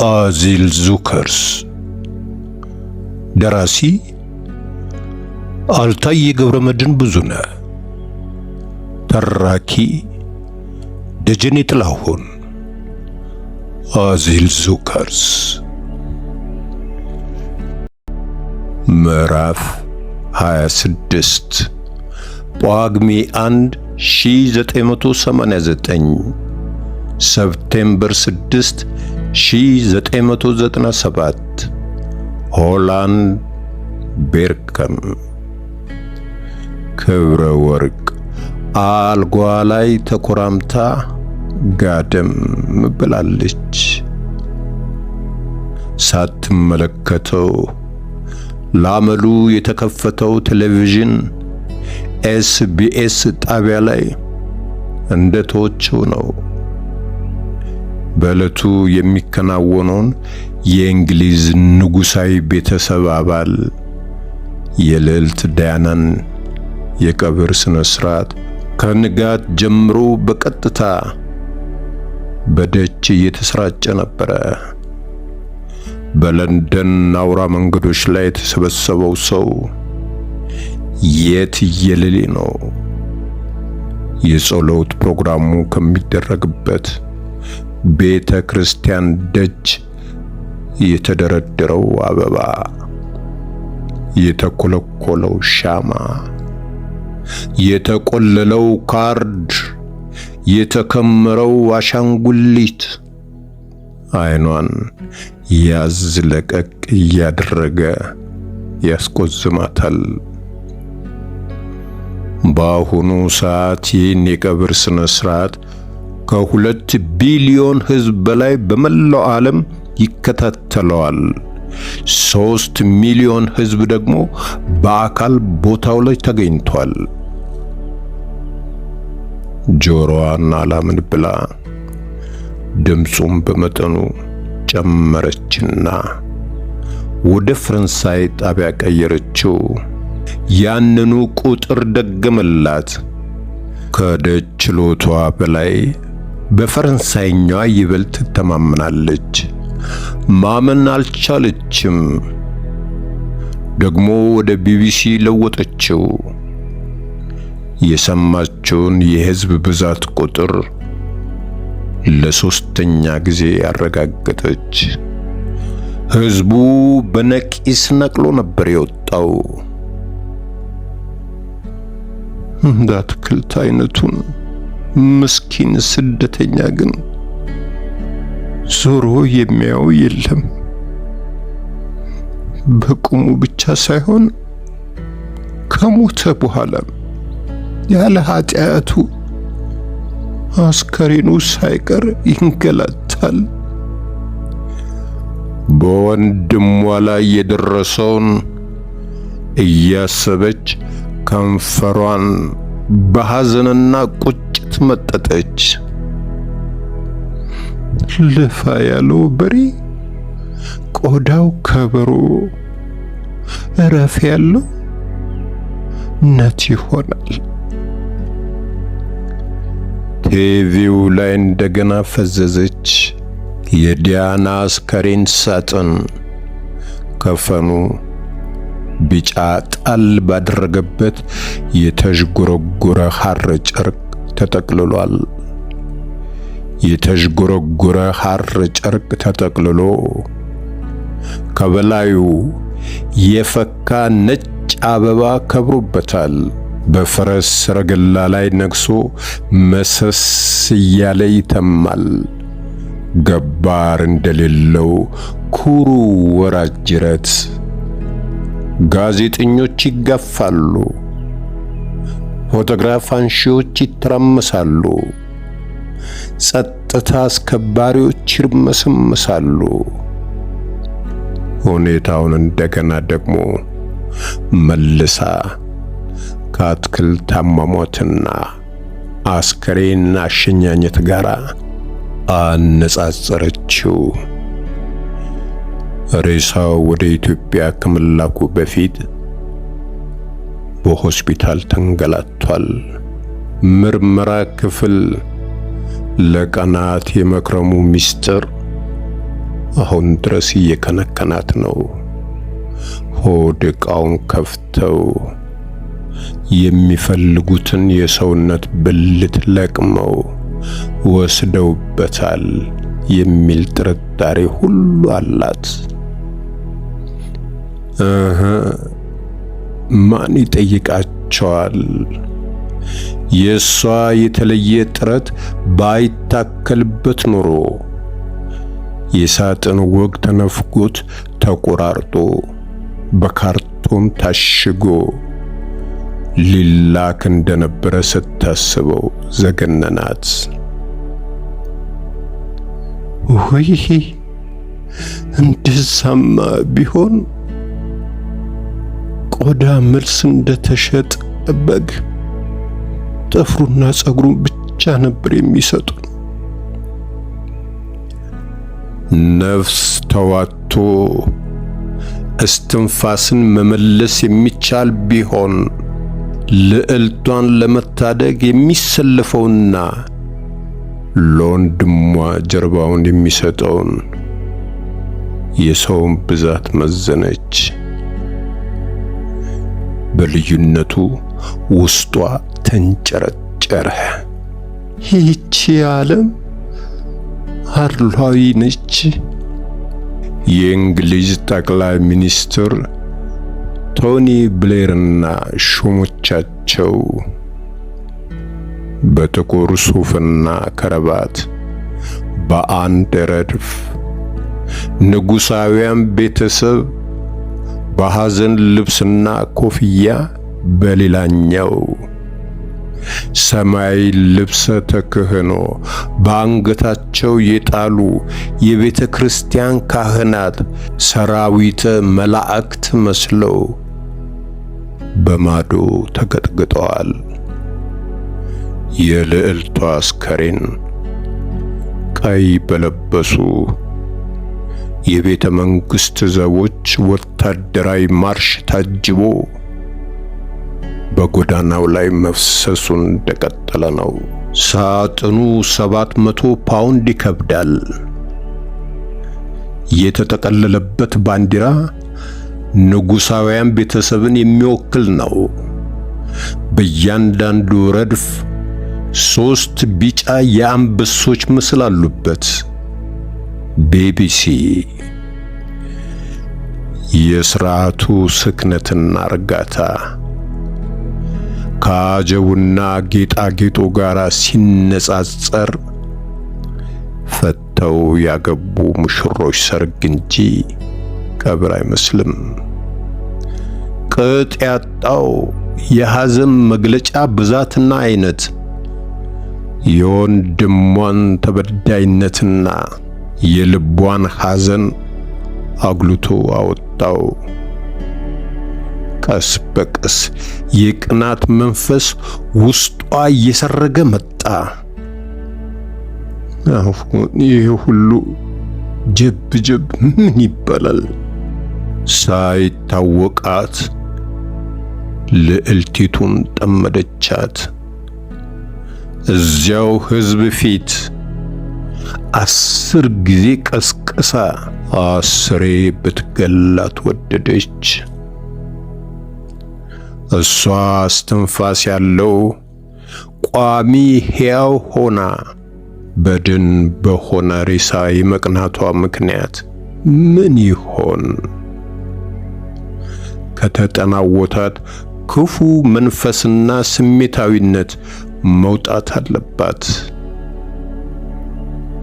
አዚል ዙከርስ። ደራሲ አልታየ ገብረመድህን ብዙነህ። ተራኪ ደጀኔ ጥላሁን። አዚል ዙከርስ ምዕራፍ 26 ጳጉሜ 1 1989 ሰፕቴምበር 6 1997 ሆላንድ ቤርከም። ክብረ ወርቅ አልጓ ላይ ተኮራምታ ጋደም ብላለች። ሳትመለከተው ላመሉ የተከፈተው ቴሌቪዥን ኤስቢኤስ ጣቢያ ላይ እንደተወችው ነው። በዕለቱ የሚከናወነውን የእንግሊዝ ንጉሣዊ ቤተሰብ አባል የልዕልት ዳያናን የቀብር ስነ ስርዓት ከንጋት ጀምሮ በቀጥታ በደች እየተሰራጨ ነበረ። በለንደን አውራ መንገዶች ላይ የተሰበሰበው ሰው የትየለሌ ነው። የጸሎት ፕሮግራሙ ከሚደረግበት ቤተ ክርስቲያን ደጅ የተደረደረው አበባ፣ የተኮለኮለው ሻማ፣ የተቆለለው ካርድ፣ የተከመረው አሻንጉሊት አይኗን ያዝ ለቀቅ እያደረገ ያስቆዝማታል። በአሁኑ ሰዓት ይህን የቀብር ስነ ስርዓት ከ2 ቢሊዮን ሕዝብ በላይ በመላው ዓለም ይከታተለዋል። 3 ሚሊዮን ሕዝብ ደግሞ በአካል ቦታው ላይ ተገኝቷል። ጆሮዋን አላምን ብላ ድምፁን በመጠኑ ጨመረችና ወደ ፈረንሳይ ጣቢያ ቀየረችው። ያንኑ ቁጥር ደገመላት። ከደጅ ችሎቷ በላይ በፈረንሳይኛዋ ይበልጥ ትተማመናለች። ማመን አልቻለችም። ደግሞ ወደ ቢቢሲ ለወጠችው። የሰማችውን የሕዝብ ብዛት ቁጥር ለሶስተኛ ጊዜ አረጋገጠች። ሕዝቡ በነቂስ ነቅሎ ነበር የወጣው። እንዳትክልት አይነቱን ምስኪን ስደተኛ ግን ዞሮ የሚያው የለም። በቁሙ ብቻ ሳይሆን ከሞተ በኋላም ያለ ኃጢአቱ አስከሬኑ ሳይቀር ይንገላታል። በወንድሟ ላይ የደረሰውን እያሰበች ከንፈሯን በሐዘንና ቁጭት መጠጠች። ልፋ ያለው በሬ ቆዳው ከበሮ እረፍ ያለው ነት ይሆናል። ቲቪው ላይ እንደገና ፈዘዘች። የዲያና አስከሬን ሳጥን ከፈኑ ቢጫ ጣል ባደረገበት የተዥጎረጎረ ሐር ጨርቅ ተጠቅልሏል። የተዥጎረጎረ ሐር ጨርቅ ተጠቅልሎ ከበላዩ የፈካ ነጭ አበባ ከብሮበታል። በፈረስ ሰረገላ ላይ ነግሶ መሰስ እያለ ይተማል። ገባር እንደሌለው ኩሩ ወራጅ ጅረት። ጋዜጠኞች ይጋፋሉ። ፎቶግራፍ አንሺዎች ይተራመሳሉ። ጸጥታ አስከባሪዎች ይርመሰመሳሉ። ሁኔታውን እንደገና ደግሞ መልሳ ከአትክልት አሟሟትና አስከሬን አሸኛኘት ጋር አነጻጸረችው። ሬሳው ወደ ኢትዮጵያ ከመላኩ በፊት በሆስፒታል ተንገላቷል። ምርመራ ክፍል ለቀናት የመክረሙ ሚስጥር አሁን ድረስ እየከነከናት ነው። ሆድ ዕቃውን ከፍተው የሚፈልጉትን የሰውነት ብልት ለቅመው ወስደውበታል የሚል ጥርጣሬ ሁሉ አላት። ማን ይጠይቃቸዋል? የሷ የተለየ ጥረት ባይታከልበት ኖሮ የሳጥን ወግ ተነፍጎት ተቆራርጦ በካርቶን ታሽጎ ሊላክ እንደነበረ ስታስበው ዘገነናት። ወይ እንደዛማ ቢሆን ቆዳ መልስ እንደተሸጠ በግ ጥፍሩና ጸጉሩን ብቻ ነበር የሚሰጡን። ነፍስ ተዋቶ እስትንፋስን መመለስ የሚቻል ቢሆን ልዕልቷን ለመታደግ የሚሰለፈውና ለወንድሟ ጀርባውን የሚሰጠውን የሰውን ብዛት መዘነች። በልዩነቱ ውስጧ ተንጨረጨረ። ይህቺ ዓለም አድሏዊ ነች። የእንግሊዝ ጠቅላይ ሚኒስትር ቶኒ ብሌርና ሹሞቻቸው በጥቁር ሱፍና ከረባት በአንድ ረድፍ፣ ንጉሳውያን ቤተሰብ በሐዘን ልብስና ኮፍያ በሌላኛው፣ ሰማያዊ ልብሰ ተክህኖ በአንገታቸው የጣሉ የቤተ ክርስቲያን ካህናት ሰራዊተ መላእክት መስለው በማዶ ተገጥግጠዋል። የልዕልቷ አስከሬን ቀይ በለበሱ የቤተ መንግሥት ዘቦች ወታደራዊ ማርሽ ታጅቦ በጎዳናው ላይ መፍሰሱን እንደቀጠለ ነው። ሳጥኑ 700 ፓውንድ ይከብዳል። የተጠቀለለበት ባንዲራ ንጉሳውያን ቤተሰብን የሚወክል ነው። በእያንዳንዱ ረድፍ 3 ቢጫ የአንበሶች ምስል አሉበት። ቢቢሲ የሥርዓቱ ስክነትና እርጋታ ከአጀቡና ጌጣጌጡ ጋር ሲነጻጸር ፈተው ያገቡ ሙሽሮች ሰርግ እንጂ ቀብር አይመስልም። ቅጥ ያጣው የሐዘን መግለጫ ብዛትና አይነት የወንድሟን ተበዳይነትና የልቧን ሐዘን አጉልቶ አወጣው። ቀስ በቀስ የቅናት መንፈስ ውስጧ እየሰረገ መጣ። አሁን ይህ ሁሉ ጀብ ምን ይባላል? ሳይታወቃት ልዕልቲቱን ጠመደቻት። እዚያው ሕዝብ ፊት 10 ጊዜ ቀስቅሳ 10 ብትገላት ወደደች። እሷ እስትንፋስ ያለው ቋሚ ሕያው ሆና በድን በሆነ ሬሳ የመቅናቷ ምክንያት ምን ይሆን? ከተጠናወታት ክፉ መንፈስና ስሜታዊነት መውጣት አለባት።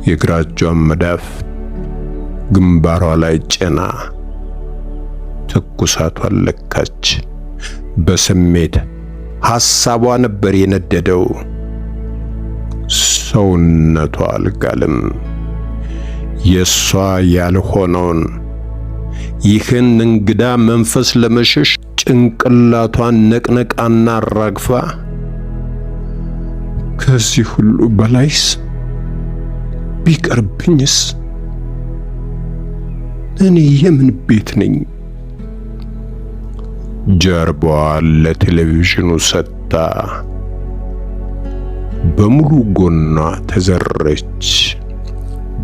የግራ እጇን መዳፍ ግንባሯ ላይ ጭና ትኩሳቷን ለካች። በስሜት ሐሳቧ ነበር የነደደው። ሰውነቷ አልጋልም። የሷ ያልሆነውን ይህን እንግዳ መንፈስ ለመሸሽ ጭንቅላቷን ነቅነቃና አራግፋ ከዚህ ሁሉ በላይስ ቢቀርብኝስ? እኔ የምን ቤት ነኝ? ጀርባዋን ለቴሌቪዥኑ ሰጥታ በሙሉ ጎኗ ተዘረች።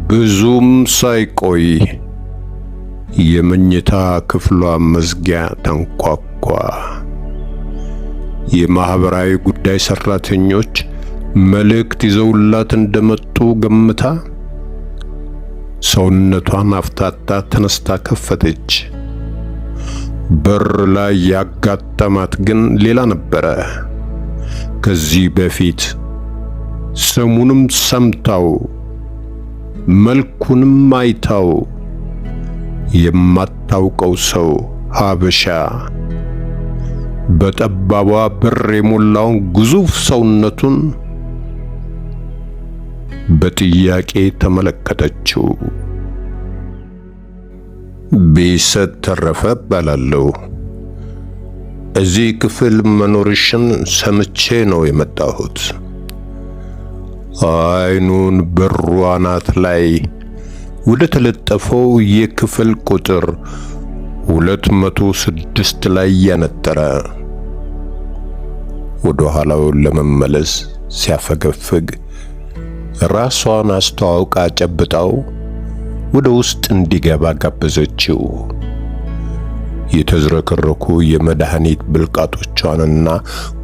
ብዙም ሳይቆይ የመኝታ ክፍሏ መዝጊያ ተንኳኳ። የማህበራዊ ጉዳይ ሰራተኞች መልእክት ይዘውላት እንደመጡ ገምታ ሰውነቷን አፍታታ ተነስታ ከፈተች። በር ላይ ያጋጠማት ግን ሌላ ነበረ። ከዚህ በፊት ስሙንም ሰምታው መልኩንም አይታው የማታውቀው ሰው ሀበሻ በጠባቧ በር የሞላውን ግዙፍ ሰውነቱን በጥያቄ ተመለከተችው። ቢሰጥ ተረፈ እባላለሁ። እዚህ ክፍል መኖርሽን ሰምቼ ነው የመጣሁት። አይኑን በሩ አናት ላይ ወደ ተለጠፈው የክፍል ቁጥር 206 ላይ ያነጠረ ወደ ኋላው ለመመለስ ሲያፈገፍግ ራሷን አስተዋውቃ ጨብጣው ወደ ውስጥ እንዲገባ ጋበዘችው። የተዝረከረኩ የመድኃኒት ብልቃጦቿንና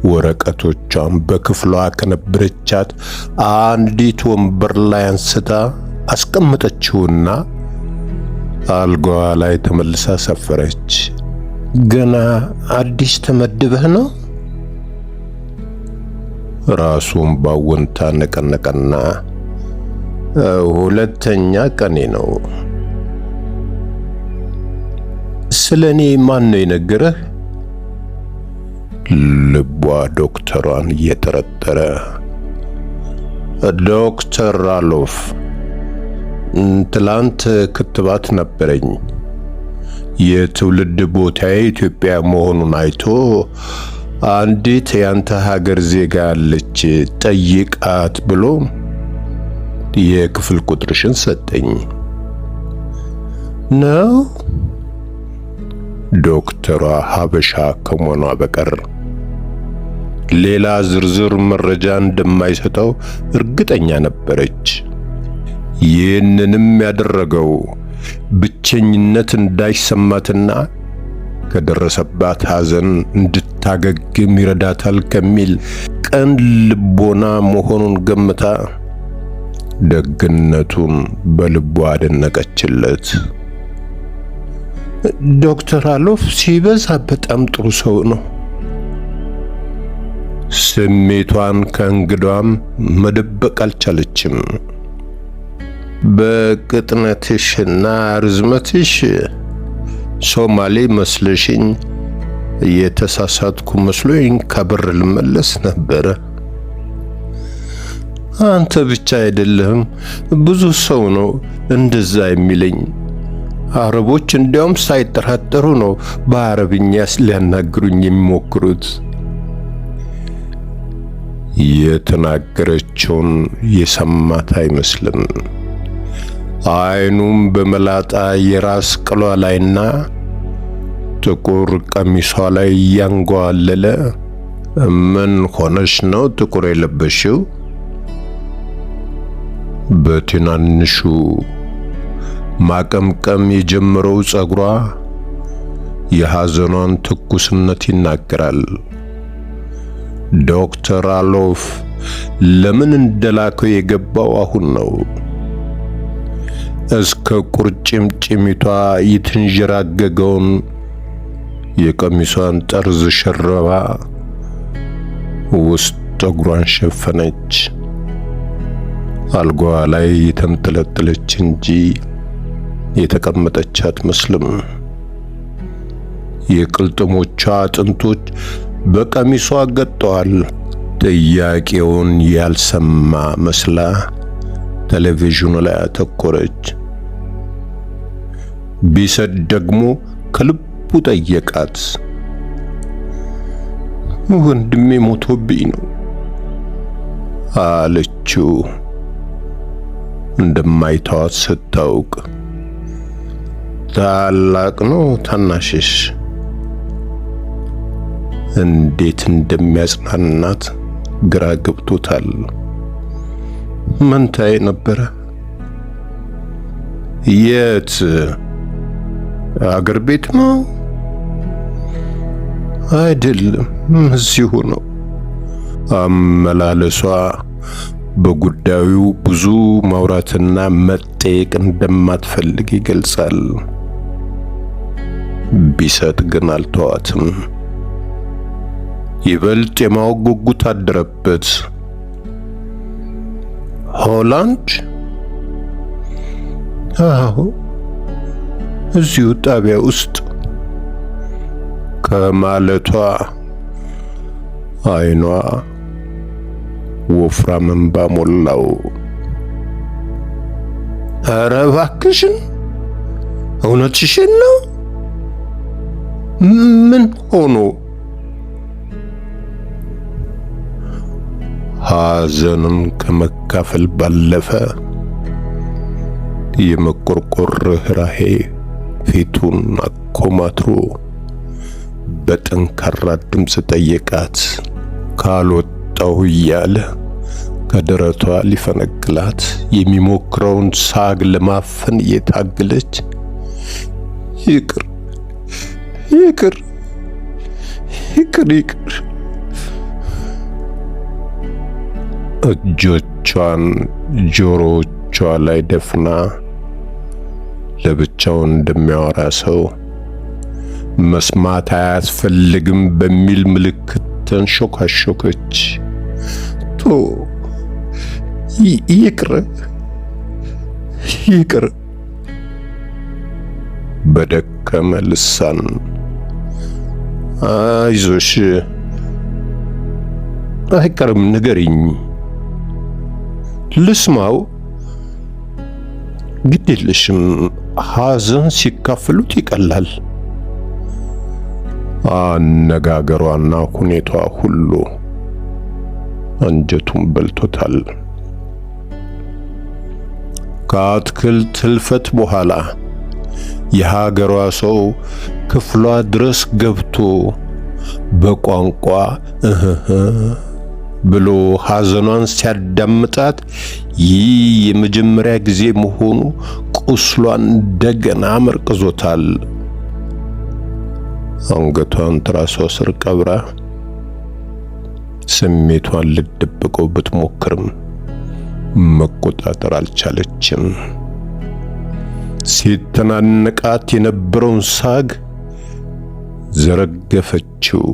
ወረቀቶቿን በክፍሏ ከነበረቻት አንዲት ወንበር ላይ አንስታ አስቀመጠችውና አልጋዋ ላይ ተመልሳ ሰፈረች። ገና አዲስ ተመድበህ ነው? ራሱን ባወንታ ነቀነቀና ሁለተኛ ቀኔ ነው። ስለኔ ማን ነው የነገረህ? ልቧ ዶክተሯን እየጠረጠረ ዶክተር አሎፍ ትላንት ክትባት ነበረኝ። የትውልድ ቦታዬ ኢትዮጵያ መሆኑን አይቶ አንዲት ያንተ ሀገር ዜጋ አለች ጠይቃት ብሎ የክፍል ቁጥርሽን ሰጠኝ ነው። ዶክተሯ ሀበሻ ከመሆኗ በቀር ሌላ ዝርዝር መረጃ እንደማይሰጠው እርግጠኛ ነበረች። ይህንንም ያደረገው ብቸኝነት እንዳይሰማትና ከደረሰባት ሐዘን እንድታገግም ይረዳታል ከሚል ቅን ልቦና መሆኑን ገምታ ደግነቱን በልቧ አደነቀችለት። ዶክተር አሎፍ ሲበዛ በጣም ጥሩ ሰው ነው። ስሜቷን ከእንግዷም መደበቅ አልቻለችም። በቅጥነትሽና ርዝመትሽ ሶማሌ መስለሽኝ የተሳሳትኩ መስሎኝ ከበር ልመለስ ነበረ። አንተ ብቻ አይደለህም፣ ብዙ ሰው ነው እንደዛ የሚለኝ። አረቦች እንዲያውም ሳይጠራጠሩ ነው በአረብኛ ሊያናግሩኝ የሚሞክሩት። የተናገረችውን የሰማት አይመስልም። አይኑም በመላጣ የራስ ቅሏ ላይና ጥቁር ቀሚሷ ላይ ያንጓለለ ምን ሆነሽ ነው ጥቁር የለበሽው? በትናንሹ ማቀምቀም የጀመረው ጸጉሯ የሐዘኗን ትኩስነት ይናገራል። ዶክተር አሎፍ ለምን እንደላከው የገባው አሁን ነው። እስከ ቁርጭምጭሚቷ የተንዠራገገውን የቀሚሷን ጠርዝ ሸረባ ውስጥ ጠጉሯን ሸፈነች። አልጋዋ ላይ የተንጠለጠለች እንጂ የተቀመጠች አትመስልም። የቅልጥሞቿ አጥንቶች በቀሚሷ ገጠዋል። ጥያቄውን ያልሰማ መስላ ቴሌቪዥኑ ላይ አተኮረች። ቢሰጥ ደግሞ ከልቡ ጠየቃት። ወንድሜ ሞቶብኝ ነው አለችው እንደማይተዋት ስታውቅ። ታላቅ ነው ታናሽሽ? እንዴት እንደሚያጽናናት ግራ ገብቶታል። መንታዬ ነበረ። የት? አገር ቤት ነው? አይደለም፣ እዚሁ ነው። አመላለሷ በጉዳዩ ብዙ ማውራትና መጠየቅ እንደማትፈልግ ይገልጻል። ቢሰጥ ግን አልተዋትም። ይበልጥ የማወቅ ጉጉት አደረበት። ሆላንድ? አዎ፣ እዚሁ ጣቢያ ውስጥ ከማለቷ አይኗ ወፍራም እንባ ሞላው። ኧረ እባክሽን እውነትሽን ነው? ምን ሆኖ? ሐዘንን ከመካፈል ባለፈ የመቆርቆር ርኅራኄ ፊቱን አኮማትሮ በጠንካራ ድምፅ ጠየቃት። ካልወጣሁ እያለ ከደረቷ ሊፈነቅላት የሚሞክረውን ሳግ ለማፈን እየታገለች ይቅር ይቅር ይቅር ይቅር። እጆቿን ጆሮቿ ላይ ደፍና ለብቻው እንደሚያወራ ሰው መስማት አያስፈልግም በሚል ምልክት ተንሾካሾከች። ይቅር ይቅር በደከመ ልሳን። አይዞሽ፣ አይቀርም፣ ንገሪኝ፣ ልስማው። ግድ የለሽም፣ ሐዘን ሲካፈሉት ይቀላል። አነጋገሯና ሁኔታዋ ሁሉ አንጀቱን በልቶታል። ከአትክልት ህልፈት በኋላ የሀገሯ ሰው ክፍሏ ድረስ ገብቶ በቋንቋ ብሎ ሐዘኗን ሲያዳምጣት ይህ የመጀመሪያ ጊዜ መሆኑ ቁስሏን እንደገና መርቅዞታል። አንገቷን ትራሷ ስር ቀብራ ስሜቷን ልትደብቀው ብትሞክርም መቆጣጠር አልቻለችም። ሲተናነቃት የነበረውን ሳግ ዘረገፈችው።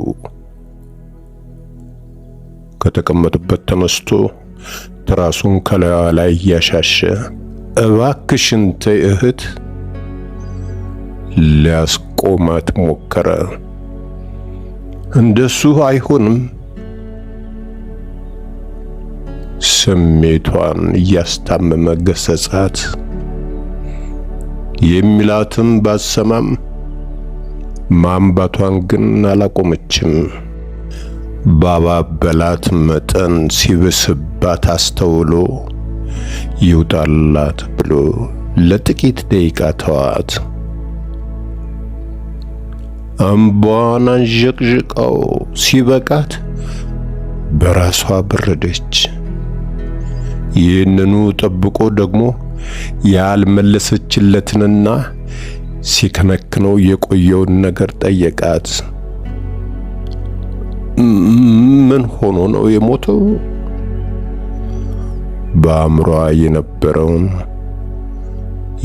ከተቀመጠበት ተነስቶ ትራሱን ከላይዋ ላይ እያሻሸ እባክሽን ተይ እህት ሊያስቆማት ሞከረ። እንደሱ አይሆንም። ስሜቷን እያስታመመ ገሰጻት። የሚላትም ባሰማም ማንባቷን ግን አላቆመችም። ባባበላት መጠን ሲብስባት አስተውሎ ይውጣላት ብሎ ለጥቂት ደቂቃ ተዋት። አምባዋን አንዠቅዥቃው ሲበቃት በራሷ በረደች። ይህንኑ ጠብቆ ደግሞ ያልመለሰችለትንና ሲከነክነው የቆየውን ነገር ጠየቃት። ምን ሆኖ ነው የሞተው? በአእምሯ የነበረውን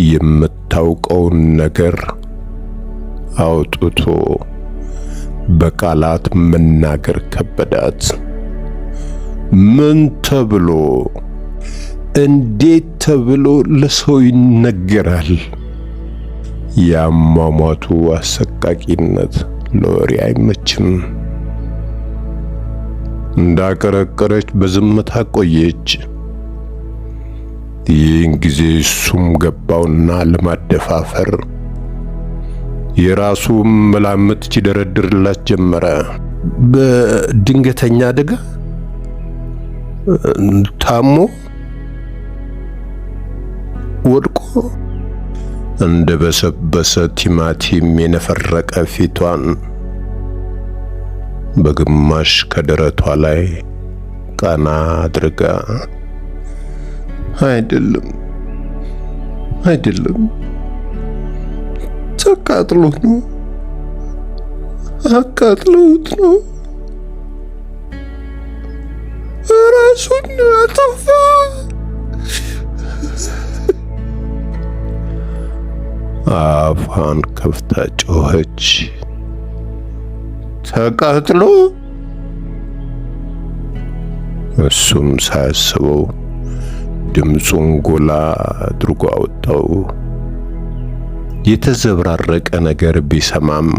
የምታውቀውን ነገር አውጥቶ በቃላት መናገር ከበዳት። ምን ተብሎ እንዴት ተብሎ ለሰው ይነገራል? የአሟሟቱ አሰቃቂነት ለወሬ አይመችም። እንዳቀረቀረች በዝምታ ቆየች። ይህን ጊዜ እሱም ገባውና ለማደፋፈር የራሱ መላምት ሲደረድርላት ጀመረ። በድንገተኛ አደጋ ታሞ ወድቆ እንደ በሰበሰ ቲማቲም የነፈረቀ ፊቷን በግማሽ ከደረቷ ላይ ቀና አድርጋ አይደለም አቃጥሎት ነው። ራሱን አጠፋ። አፏን ከፍታ ጮኸች። ተቃጥሎ? እሱም ሳያስበው ድምፁን ጎላ አድርጎ አወጣው። የተዘበራረቀ ነገር ቢሰማም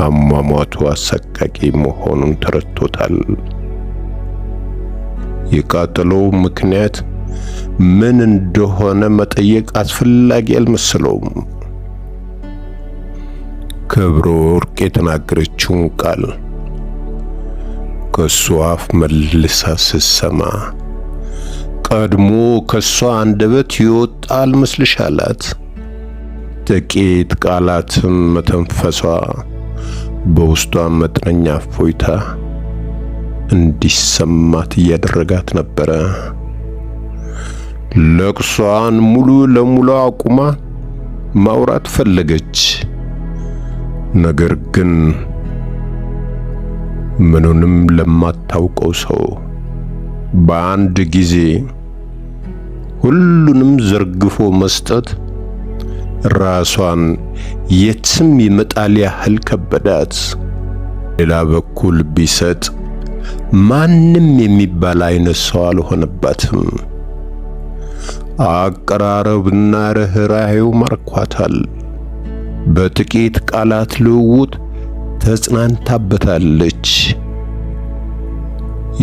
አሟሟቱ አሰቃቂ መሆኑን ተረድቶታል። የቃጠሎው ምክንያት ምን እንደሆነ መጠየቅ አስፈላጊ አልመሰለውም። ክብረ ወርቅ የተናገረችውን ቃል ከሷ አፍ መልሳ ስትሰማ ቀድሞ ከሷ አንደበት ይወጣ አልመስልሽ አላት። ጥቂት ቃላትም መተንፈሷ በውስጧ መጠነኛ እፎይታ እንዲሰማት እያደረጋት ነበረ። ለቅሷን ሙሉ ለሙሉ አቁማ ማውራት ፈለገች። ነገር ግን ምኑንም ለማታውቀው ሰው በአንድ ጊዜ ሁሉንም ዘርግፎ መስጠት ራሷን የትም ይመጣል ያህል ከበዳት። ሌላ በኩል ቢሰጥ ማንም የሚባል አይነት ሰው አልሆነባትም። አቀራረብና ርህራሄው ማርኳታል። በጥቂት ቃላት ልውውጥ ተጽናንታበታለች።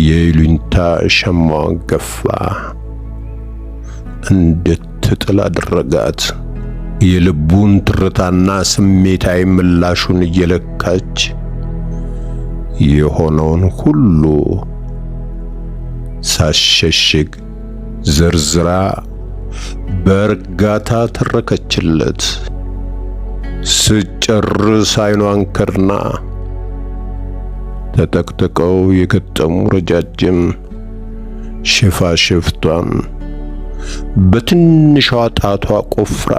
የይሉኝታ ሸማዋን ገፋ እንድትጥል አደረጋት። የልቡን ትርታና ስሜታዊ ምላሹን እየለካች የሆነውን ሁሉ ሳሸሽግ ዝርዝራ በእርጋታ ተረከችለት። ስጨርስ አይኗን ከድና ተጠቅጥቀው የገጠሙ ረጃጅም ሽፋሽፍቷን በትንሿ ጣቷ ቆፍራ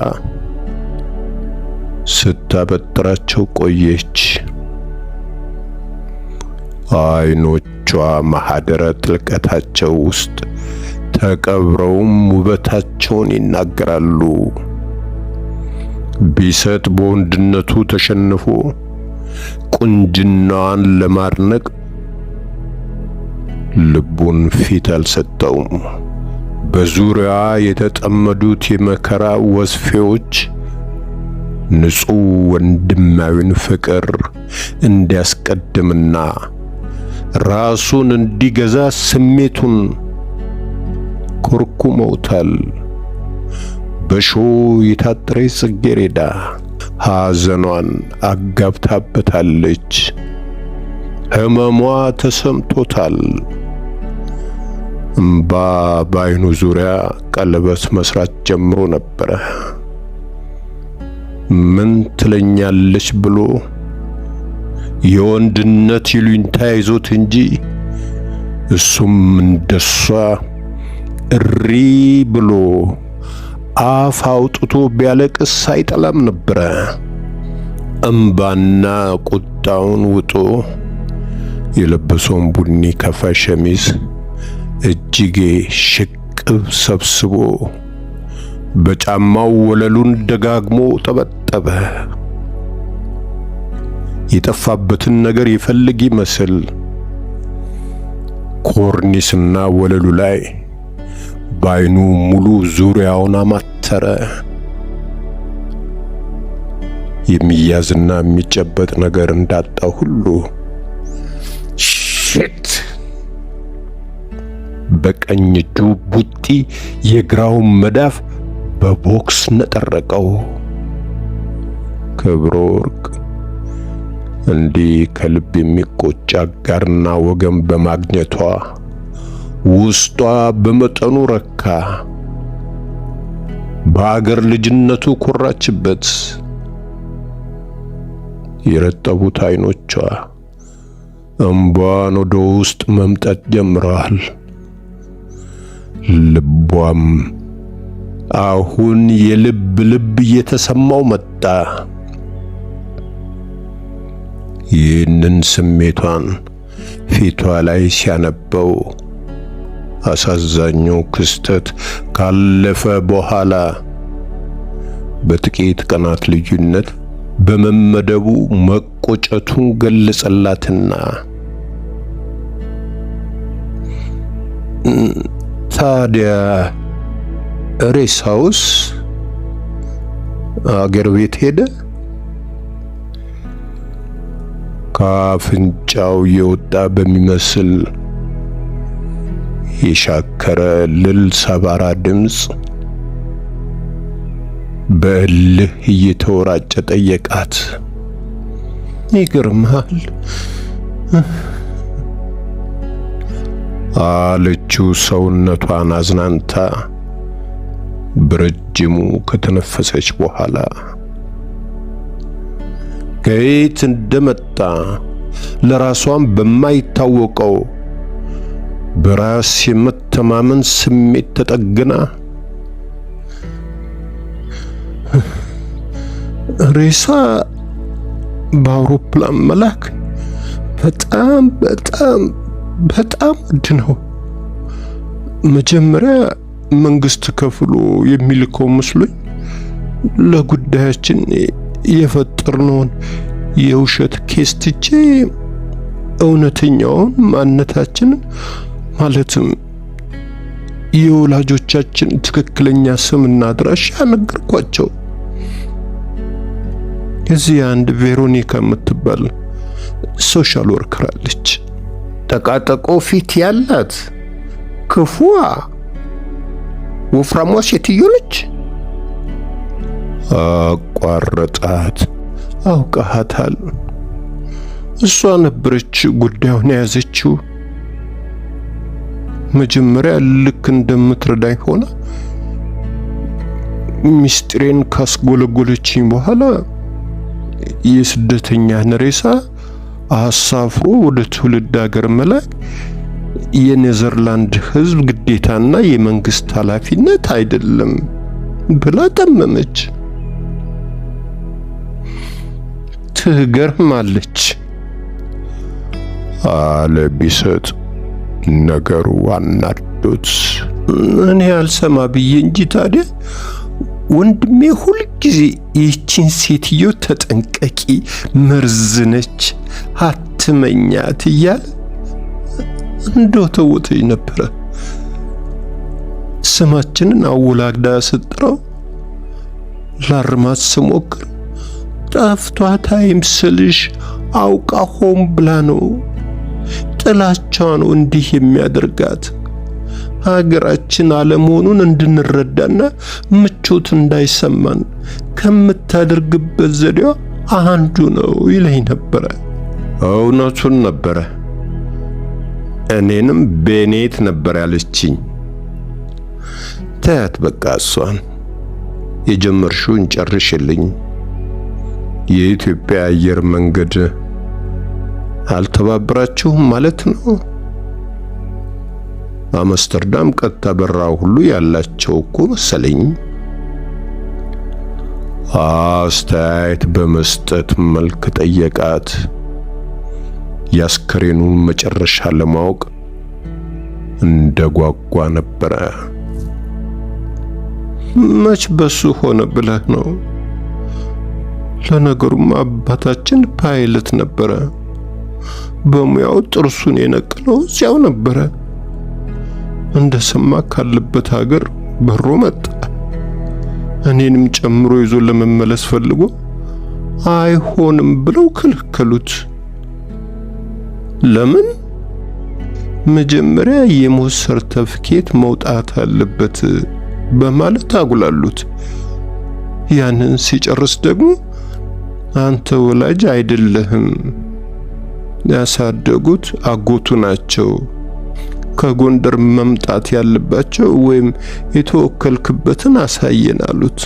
ስታበጥራቸው ቆየች። አይኖቿ ማህደረ ጥልቀታቸው ውስጥ ተቀብረውም ውበታቸውን ይናገራሉ። ቢሰጥ በወንድነቱ ተሸንፎ ቁንጅናዋን ለማድነቅ ልቡን ፊት አልሰጠውም። በዙሪያዋ የተጠመዱት የመከራ ወስፌዎች ንጹሕ ወንድማዊን ፍቅር እንዲያስቀድምና ራሱን እንዲገዛ ስሜቱን ኮርኩመውታል። በሾህ የታጠረች ጽጌረዳ ሐዘኗን አጋብታበታለች። ሕመሟ ተሰምቶታል። እምባ በዓይኑ ዙሪያ ቀለበት መስራት ጀምሮ ነበረ። ምን ትለኛለች ብሎ የወንድነት ይሉኝታ ይዞት እንጂ እሱም እንደሷ እሪ ብሎ አፍ አውጥቶ ቢያለቅስ አይጠላም ነበረ። እምባና ቁጣውን ውጦ የለበሰውን ቡኒ ከፋ ሸሚዝ እጅጌ ሽቅብ ሰብስቦ በጫማው ወለሉን ደጋግሞ ጠበጠበ። የጠፋበትን ነገር ይፈልግ ይመስል ኮርኒስና ወለሉ ላይ በዓይኑ ሙሉ ዙሪያውን አማተረ። የሚያዝና የሚጨበጥ ነገር እንዳጣ ሁሉ ሽት በቀኝ እጁ ቡጢ የግራውን መዳፍ በቦክስ ነጠረቀው። ክብረ ወርቅ እንዲህ ከልብ የሚቆጭ አጋርና ወገን በማግኘቷ ውስጧ በመጠኑ ረካ። በአገር ልጅነቱ ኮራችበት። የረጠቡት አይኖቿ እንባን ወደ ውስጥ መምጠጥ ጀምረዋል። ልቧም አሁን የልብ ልብ እየተሰማው መጣ። ይህንን ስሜቷን ፊቷ ላይ ሲያነበው አሳዛኙ ክስተት ካለፈ በኋላ በጥቂት ቀናት ልዩነት በመመደቡ መቆጨቱን ገለጸላትና ታዲያ ሬሳውስ አገር ቤት ሄደ? ከአፍንጫው የወጣ በሚመስል የሻከረ ልል ሰባራ ድምፅ በእልህ እየተወራጨ ጠየቃት። ይገርምሃል አለችው ሰውነቷን አዝናንታ በረጅሙ ከተነፈሰች በኋላ። ከየት እንደመጣ ለራሷም በማይታወቀው በራስ የመተማመን ስሜት ተጠግና ሬሳ በአውሮፕላን መላክ በጣም ውድ ነው። መጀመሪያ መንግስት ከፍሎ የሚልከው መስሎኝ ለጉዳያችን የፈጠርነውን የውሸት ኬስ ትቼ እውነተኛውን ማንነታችንን ማለትም የወላጆቻችን ትክክለኛ ስምና አድራሻ ነገርኳቸው። እዚህ አንድ ቬሮኒካ የምትባል ሶሻል ወርከር አለች። ጠቃጠቆ ፊት ያላት ክፉዋ ወፍራሟ ሴትዮ ነች። አቋረጣት። አውቃታል። እሷ ነበረች ጉዳዩን የያዘችው። መጀመሪያ ልክ እንደምትረዳኝ ሆና ሚስጥሬን ካስጎለጎለችኝ በኋላ የስደተኛን ሬሳ አሳፍሮ ወደ ትውልድ ሀገር መላክ የኔዘርላንድ ሕዝብ ግዴታና የመንግስት ኃላፊነት አይደለም ብላ ጠመመች። ትገርማለች አለ ቢሰጥ ነገሩ አናዶት። እኔ አልሰማ ብዬ እንጂ ታዲያ ወንድሜ ሁል ጊዜ ይህችን ሴትዮ ተጠንቀቂ፣ መርዝ ነች፣ አትመኛት እያለ እንደው ተውተኝ ነበረ። ስማችንን አወላግዳ ስጥራው ላርማት ስሞክር ጠፍቷት አይምስልሽ፣ አውቃ ሆን ብላ ነው። ጥላቻ ነው እንዲህ የሚያደርጋት። ሀገራችን አለመሆኑን እንድንረዳና ምቾት እንዳይሰማን ከምታደርግበት ዘዴዋ አንዱ ነው ይለኝ ነበረ። እውነቱን ነበረ። እኔንም ቤኔት ነበር ያለችኝ። ታያት በቃ እሷን የጀመርሽውን ጨርሽልኝ። የኢትዮጵያ አየር መንገድ አልተባበራችሁም ማለት ነው? አምስተርዳም ቀጥታ በራው ሁሉ ያላቸው እኮ መሰለኝ። አስተያየት በመስጠት መልክ ጠየቃት። ያስከሬኑን መጨረሻ ለማወቅ እንደጓጓ ነበረ። መች በሱ ሆነ ብለህ ነው? ለነገሩም አባታችን ፓይለት ነበረ። በሙያው ጥርሱን የነቀለው እዚያው ነበረ። እንደሰማ ካለበት ሀገር በሮ መጣ። እኔንም ጨምሮ ይዞ ለመመለስ ፈልጎ አይሆንም ብለው ከለከሉት። ለምን? መጀመሪያ የሞት ሰርተፍኬት መውጣት አለበት በማለት አጉላሉት። ያንን ሲጨርስ ደግሞ አንተ ወላጅ አይደለህም፣ ያሳደጉት አጎቱ ናቸው፣ ከጎንደር መምጣት ያለባቸው ወይም የተወከልክበትን አሳየን አሉት።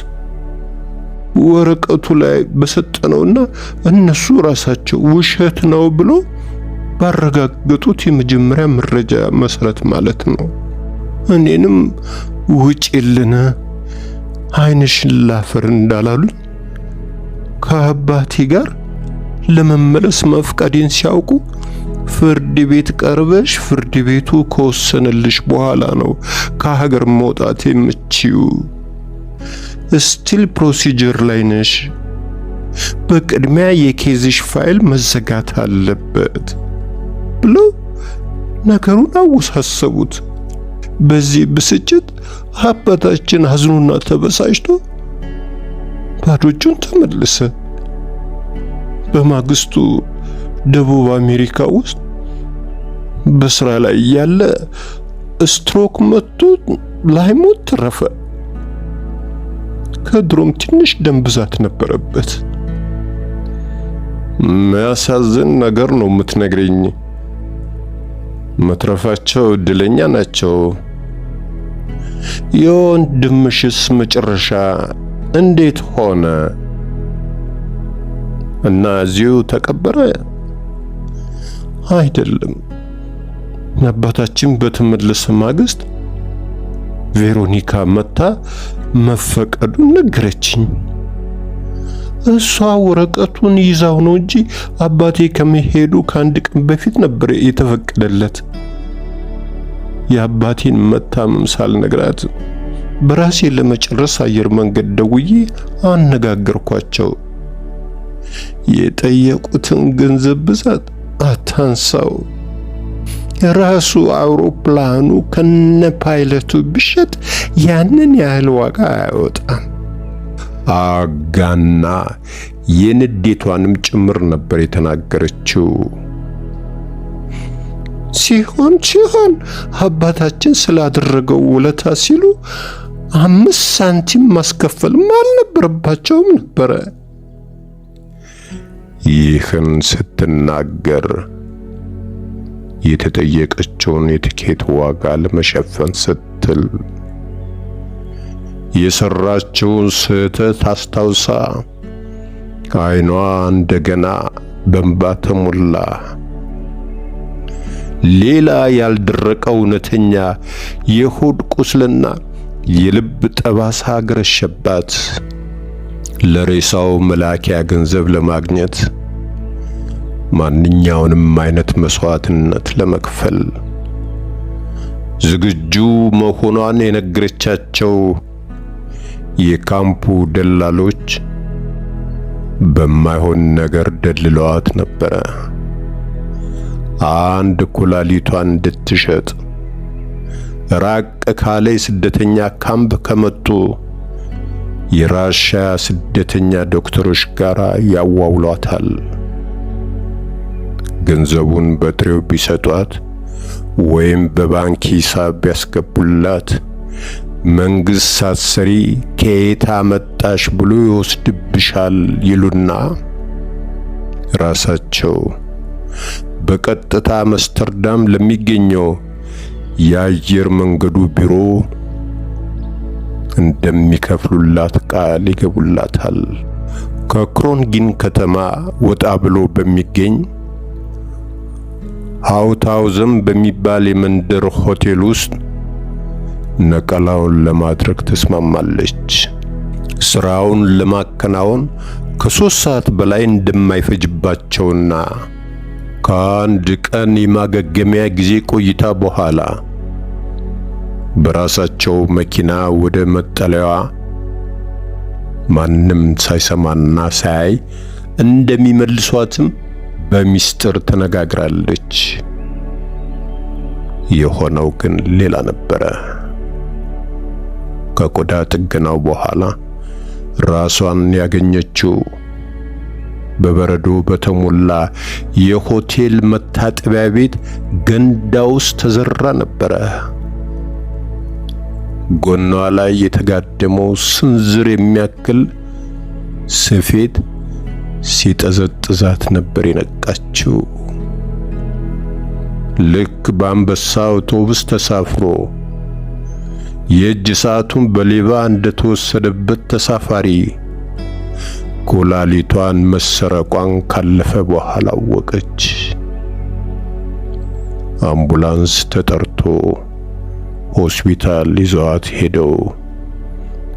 ወረቀቱ ላይ በሰጠነውና እነሱ ራሳቸው ውሸት ነው ብሎ ባረጋገጡት የመጀመሪያ መረጃ መሰረት ማለት ነው። እኔንም ውጪልን፣ ዓይንሽን ላፈር እንዳላሉኝ ከአባቴ ጋር ለመመለስ መፍቀዴን ሲያውቁ ፍርድ ቤት ቀርበሽ ፍርድ ቤቱ ከወሰነልሽ በኋላ ነው ከሀገር መውጣት የምትችይው። ስቲል ፕሮሲጀር ላይ ነሽ። በቅድሚያ የኬዝሽ ፋይል መዘጋት አለበት ብለው ነገሩን አወሳሰቡት። በዚህ ብስጭት አባታችን አዝኖና ተበሳጭቶ ባዶ እጁን ተመለሰ። በማግስቱ ደቡብ አሜሪካ ውስጥ በስራ ላይ ያለ ስትሮክ መጥቶ ላይሞት ተረፈ። ከድሮም ትንሽ ደም ብዛት ነበረበት። የሚያሳዝን ነገር ነው የምትነግረኝ። መትረፋቸው እድለኛ ናቸው። የወንድምሽስ መጨረሻ እንዴት ሆነ? እና እዚሁ ተቀበረ? አይደለም። አባታችን በተመለሰ ማግስት ቬሮኒካ መታ መፈቀዱን ነገረችኝ። እሷ ወረቀቱን ይዛው ነው እንጂ አባቴ ከመሄዱ ከአንድ ቀን በፊት ነበር የተፈቀደለት። የአባቴን መታመም ሳልነግራት በራሴ ለመጨረስ አየር መንገድ ደውዬ አነጋገርኳቸው። የጠየቁትን ገንዘብ ብዛት አታንሳው። ራሱ አውሮፕላኑ ከነ ፓይለቱ ቢሸጥ ያንን ያህል ዋጋ አያወጣም። አጋና የንዴቷንም ጭምር ነበር የተናገረችው። ሲሆን አባታችን ስላደረገው ውለታ ሲሉ 5 ሳንቲም ማስከፈልም አልነበረባቸውም ነበረ። ይህን ስትናገር የተጠየቀችውን የትኬት ዋጋ ለመሸፈን ስትል የሰራችውን ስህተት አስታውሳ ዓይኗ እንደገና በእንባ ተሞላ። ሌላ ያልደረቀ እውነተኛ የሆድ ቁስልና የልብ ጠባሳ ገረሸባት። ለሬሳው መላኪያ ገንዘብ ለማግኘት ማንኛውንም አይነት መስዋዕትነት ለመክፈል ዝግጁ መሆኗን የነገረቻቸው የካምፑ ደላሎች በማይሆን ነገር ደልለዋት ነበረ። አንድ ኩላሊቷን እንድትሸጥ ራቅ ካለ ስደተኛ ካምፕ ከመጡ የራሻ ስደተኛ ዶክተሮች ጋር ያዋውሏታል። ገንዘቡን በጥሬው ቢሰጧት ወይም በባንክ ሂሳብ ቢያስገቡላት መንግስት ሳትሰሪ ከየት አመጣሽ ብሎ ይወስድብሻል ይሉና ራሳቸው በቀጥታ አምስተርዳም ለሚገኘው የአየር መንገዱ ቢሮ እንደሚከፍሉላት ቃል ይገቡላታል። ከክሮንጊን ከተማ ወጣ ብሎ በሚገኝ ሃውታውዘም በሚባል የመንደር ሆቴል ውስጥ ነቀላውን ለማድረግ ተስማማለች። ስራውን ለማከናወን ከ3 ሰዓት በላይ እንደማይፈጅባቸውና ከአንድ ቀን የማገገሚያ ጊዜ ቆይታ በኋላ በራሳቸው መኪና ወደ መጠለያዋ ማንም ሳይሰማና ሳያይ እንደሚመልሷትም በሚስጥር ተነጋግራለች። የሆነው ግን ሌላ ነበረ። ከቆዳ ጥገናው በኋላ ራሷን ያገኘችው በበረዶ በተሞላ የሆቴል መታጠቢያ ቤት ገንዳ ውስጥ ተዘራ ነበረ። ጎኗ ላይ የተጋደመው ስንዝር የሚያክል ስፌት ሲጠዘጥዛት ነበር የነቃችው። ልክ በአንበሳ አውቶቡስ ተሳፍሮ የእጅ ሰዓቱን በሌባ እንደተወሰደበት ተሳፋሪ ኩላሊቷን መሰረቋን ካለፈ በኋላ አወቀች። አምቡላንስ ተጠርቶ ሆስፒታል ይዘዋት ሄደው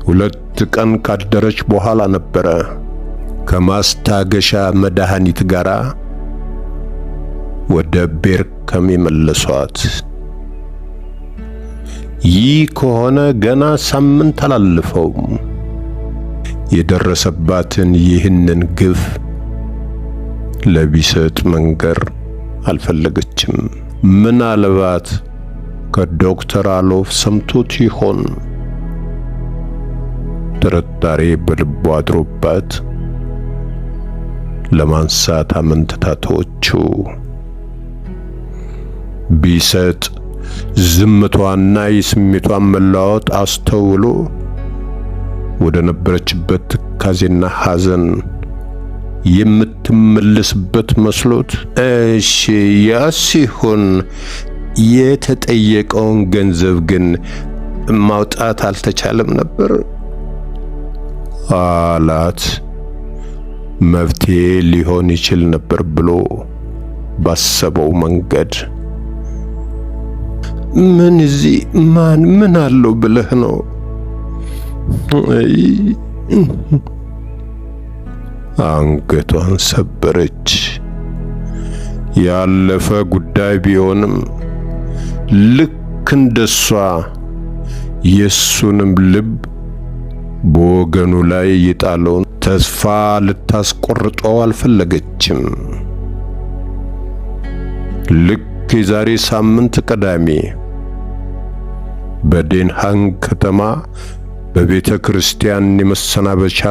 2 ቀን ካደረች በኋላ ነበረ ከማስታገሻ መድኃኒት ጋር ወደ ቤርከም የመለሷት። ይህ ከሆነ ገና ሳምንት አላለፈውም። የደረሰባትን ይህንን ግፍ ለቢሰጥ መንገር አልፈለገችም። ምናልባት ከዶክተር አሎፍ ሰምቶት ይሆን? ጥርጣሬ በልቧ አድሮባት ለማንሳት አመንትታቶቹ ቢሰጥ ዝምቷና የስሜቷን መለዋወጥ አስተውሎ ወደ ነበረችበት ትካዜና ሐዘን የምትመለስበት መስሎት፣ እሺ ያ ሲሆን የተጠየቀውን ገንዘብ ግን ማውጣት አልተቻለም ነበር አላት። መፍትሄ ሊሆን ይችል ነበር ብሎ ባሰበው መንገድ ምን አለው ብለህ ነው? አንገቷን ሰበረች። ያለፈ ጉዳይ ቢሆንም ልክ እንደሷ የሱንም ልብ በወገኑ ላይ የጣለውን ተስፋ ልታስቆርጠው አልፈለገችም። ልክ የዛሬ ሳምንት ቅዳሜ በዴንሃንግ ከተማ በቤተ ክርስቲያን የመሰናበቻ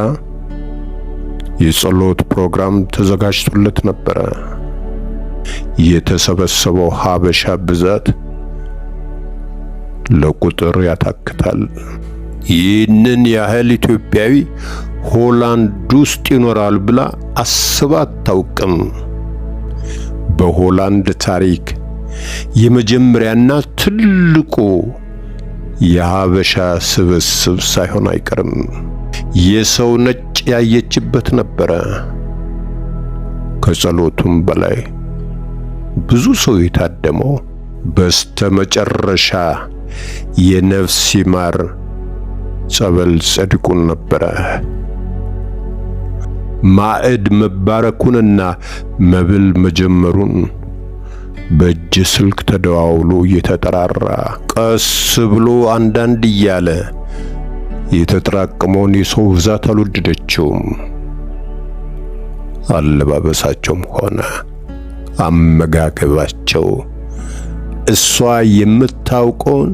የጸሎት ፕሮግራም ተዘጋጅቶለት ነበረ። የተሰበሰበው ሀበሻ ብዛት ለቁጥር ያታክታል። ይህንን ያህል ኢትዮጵያዊ ሆላንድ ውስጥ ይኖራል ብላ አስባ አታውቅም። በሆላንድ ታሪክ የመጀመሪያና ትልቁ የሀበሻ ስብስብ ሳይሆን አይቀርም። የሰው ነጭ ያየችበት ነበረ። ከጸሎቱም በላይ ብዙ ሰው የታደመው በስተመጨረሻ የነፍስ ይማር ጸበል ጸድቁን ነበረ። ማዕድ መባረኩንና መብል መጀመሩን በእጅ ስልክ ተደዋውሎ እየተጠራራ ቀስ ብሎ አንዳንድ እያለ የተጠራቀመውን የሰው ብዛት አልወደደችውም። አለባበሳቸውም ሆነ አመጋገባቸው እሷ የምታውቀውን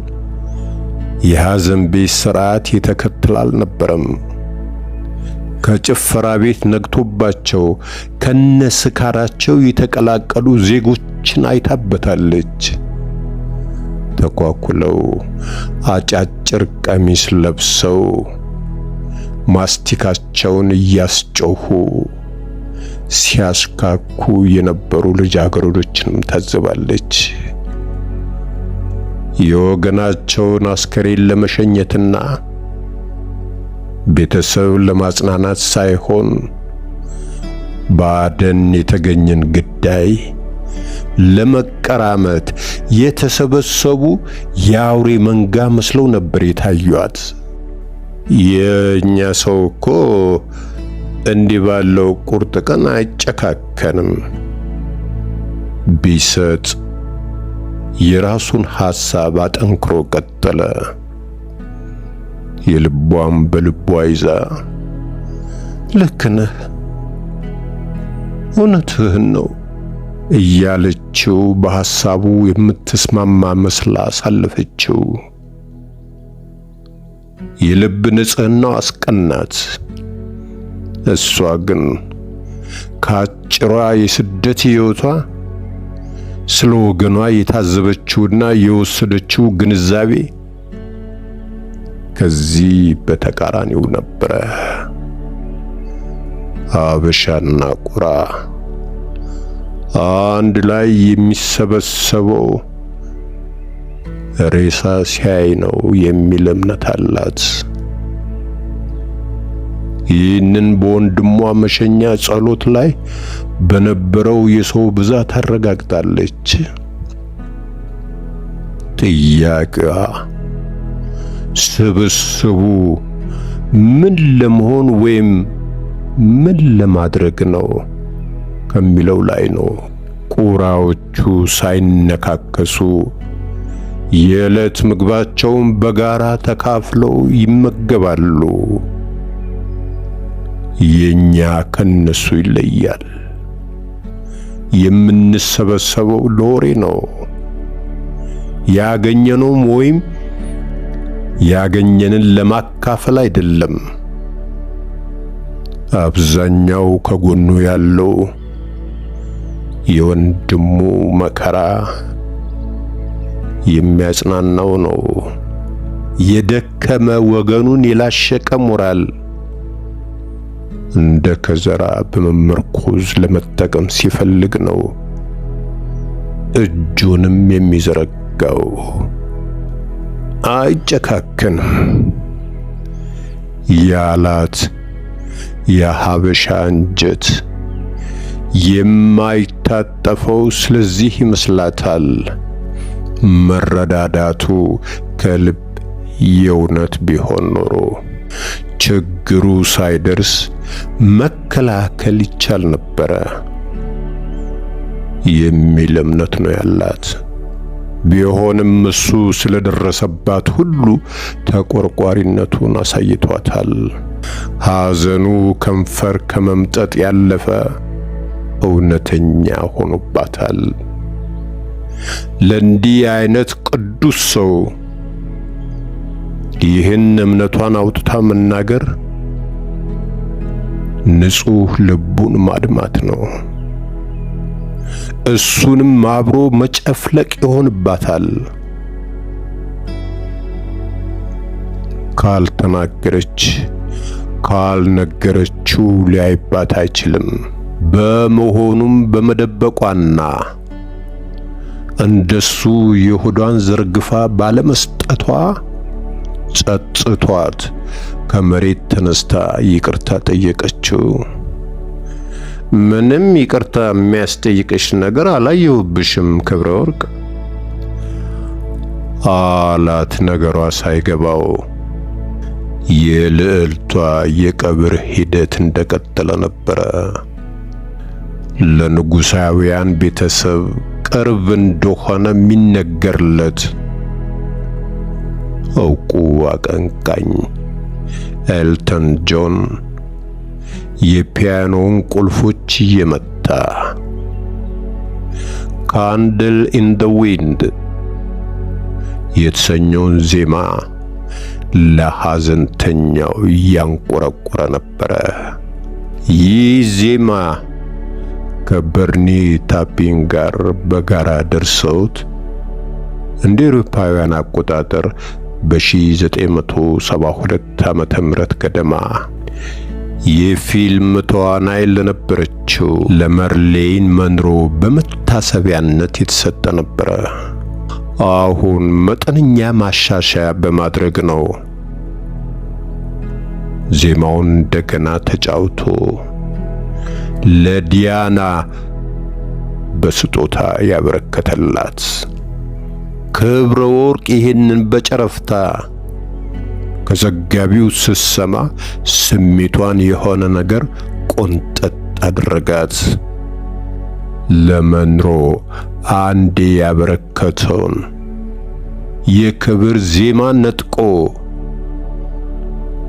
የሐዘን ቤት ሥርዓት የተከተለ አልነበረም። ከጭፈራ ቤት ነግቶባቸው ከነስካራቸው የተቀላቀሉ ዜጎችን አይታበታለች። ተኳኩለው አጫጭር ቀሚስ ለብሰው ማስቲካቸውን እያስጮሁ ሲያስካኩ የነበሩ ልጃገረዶችንም ታዘባለች። የወገናቸውን አስከሬን ለመሸኘትና ቤተሰብ ለማጽናናት ሳይሆን ባደን የተገኘን ግዳይ ለመቀራመት የተሰበሰቡ የአውሬ መንጋ መስለው ነበር የታዩት። የኛ ሰው እኮ እንዲህ ባለው ቁርጥ ቀን አይጨካከንም። ቢሰጥ የራሱን ሐሳብ አጠንክሮ ቀጠለ። የልቧን በልቧ ይዛ ልክ ነህ፣ እውነትህን ነው እያለችው በሐሳቡ የምትስማማ መስላ አሳለፈችው። የልብ ንጽሕናው አስቀናት። እሷ ግን ከአጭሯ የስደት ሕይወቷ ስለ ወገኗ የታዘበችውና የወሰደችው ግንዛቤ ከዚህ በተቃራኒው ነበረ። ሀበሻና ቁራ አንድ ላይ የሚሰበሰበው ሬሳ ሲያይ ነው የሚል እምነት አላት። ይህንን በወንድሟ መሸኛ ጸሎት ላይ በነበረው የሰው ብዛት አረጋግጣለች። ጥያቄዋ ስብስቡ ምን ለመሆን ወይም ምን ለማድረግ ነው ከሚለው ላይ ነው። ቁራዎቹ ሳይነካከሱ የዕለት ምግባቸውን በጋራ ተካፍለው ይመገባሉ። የኛ ከነሱ ይለያል። የምንሰበሰበው ለወሬ ነው። ያገኘነውም ወይም ያገኘንን ለማካፈል አይደለም። አብዛኛው ከጎኑ ያለው የወንድሙ መከራ የሚያጽናናው ነው። የደከመ ወገኑን የላሸቀ ሞራል እንደ ከዘራ በመመርኮዝ ለመጠቀም ሲፈልግ ነው እጁንም የሚዘረጋው። አይጨካከንም። ያላት የሀበሻ አንጀት የማይታጠፈው ስለዚህ ይመስላታል። መረዳዳቱ ከልብ የእውነት ቢሆን ኖሮ ችግሩ ሳይደርስ መከላከል ይቻል ነበረ የሚል እምነት ነው ያላት። ቢሆንም እሱ ስለደረሰባት ሁሉ ተቆርቋሪነቱን አሳይቷታል። ሐዘኑ ከንፈር ከመምጠጥ ያለፈ እውነተኛ ሆኖባታል። ለእንዲህ አይነት ቅዱስ ሰው ይህን እምነቷን አውጥታ መናገር ንጹሕ ልቡን ማድማት ነው። እሱንም አብሮ መጨፍለቅ ይሆንባታል። ካልተናገረች ካልነገረችው ሊያይባት አይችልም። በመሆኑም በመደበቋና እንደሱ የሆዷን ዘርግፋ ባለመስጠቷ ጸጽቷት ከመሬት ተነስታ ይቅርታ ጠየቀችው። ምንም ይቅርታ የሚያስጠይቅሽ ነገር አላየሁብሽም ክብረ ወርቅ አላት። ነገሯ ሳይገባው የልዕልቷ የቀብር ሂደት እንደቀጠለ ነበረ። ለንጉሳውያን ቤተሰብ ቅርብ እንደሆነ የሚነገርለት እውቁ አቀንቃኝ ኤልተን ጆን የፒያኖን ቁልፎች እየመታ ካንድል ኢን ዘ ዊንድ የተሰኘውን ዜማ ለሐዘንተኛው ያንቆረቆረ ነበረ። ይህ ዜማ ከበርኒ ታፒንግ ጋር በጋራ ደርሰውት እንደ አውሮፓውያን አቆጣጠር በ1972 ዓመተ ምህረት ገደማ የፊልም ተዋናይ ለነበረችው ለመርሌይን መንሮ በመታሰቢያነት የተሰጠ ነበረ። አሁን መጠነኛ ማሻሻያ በማድረግ ነው ዜማውን እንደገና ተጫውቶ ለዲያና በስጦታ ያበረከተላት። ክብረ ወርቅ ይህንን በጨረፍታ ከዘጋቢው ስትሰማ ስሜቷን የሆነ ነገር ቆንጠጥ አደረጋት። ለመንሮ አንዴ ያበረከተውን የክብር ዜማ ነጥቆ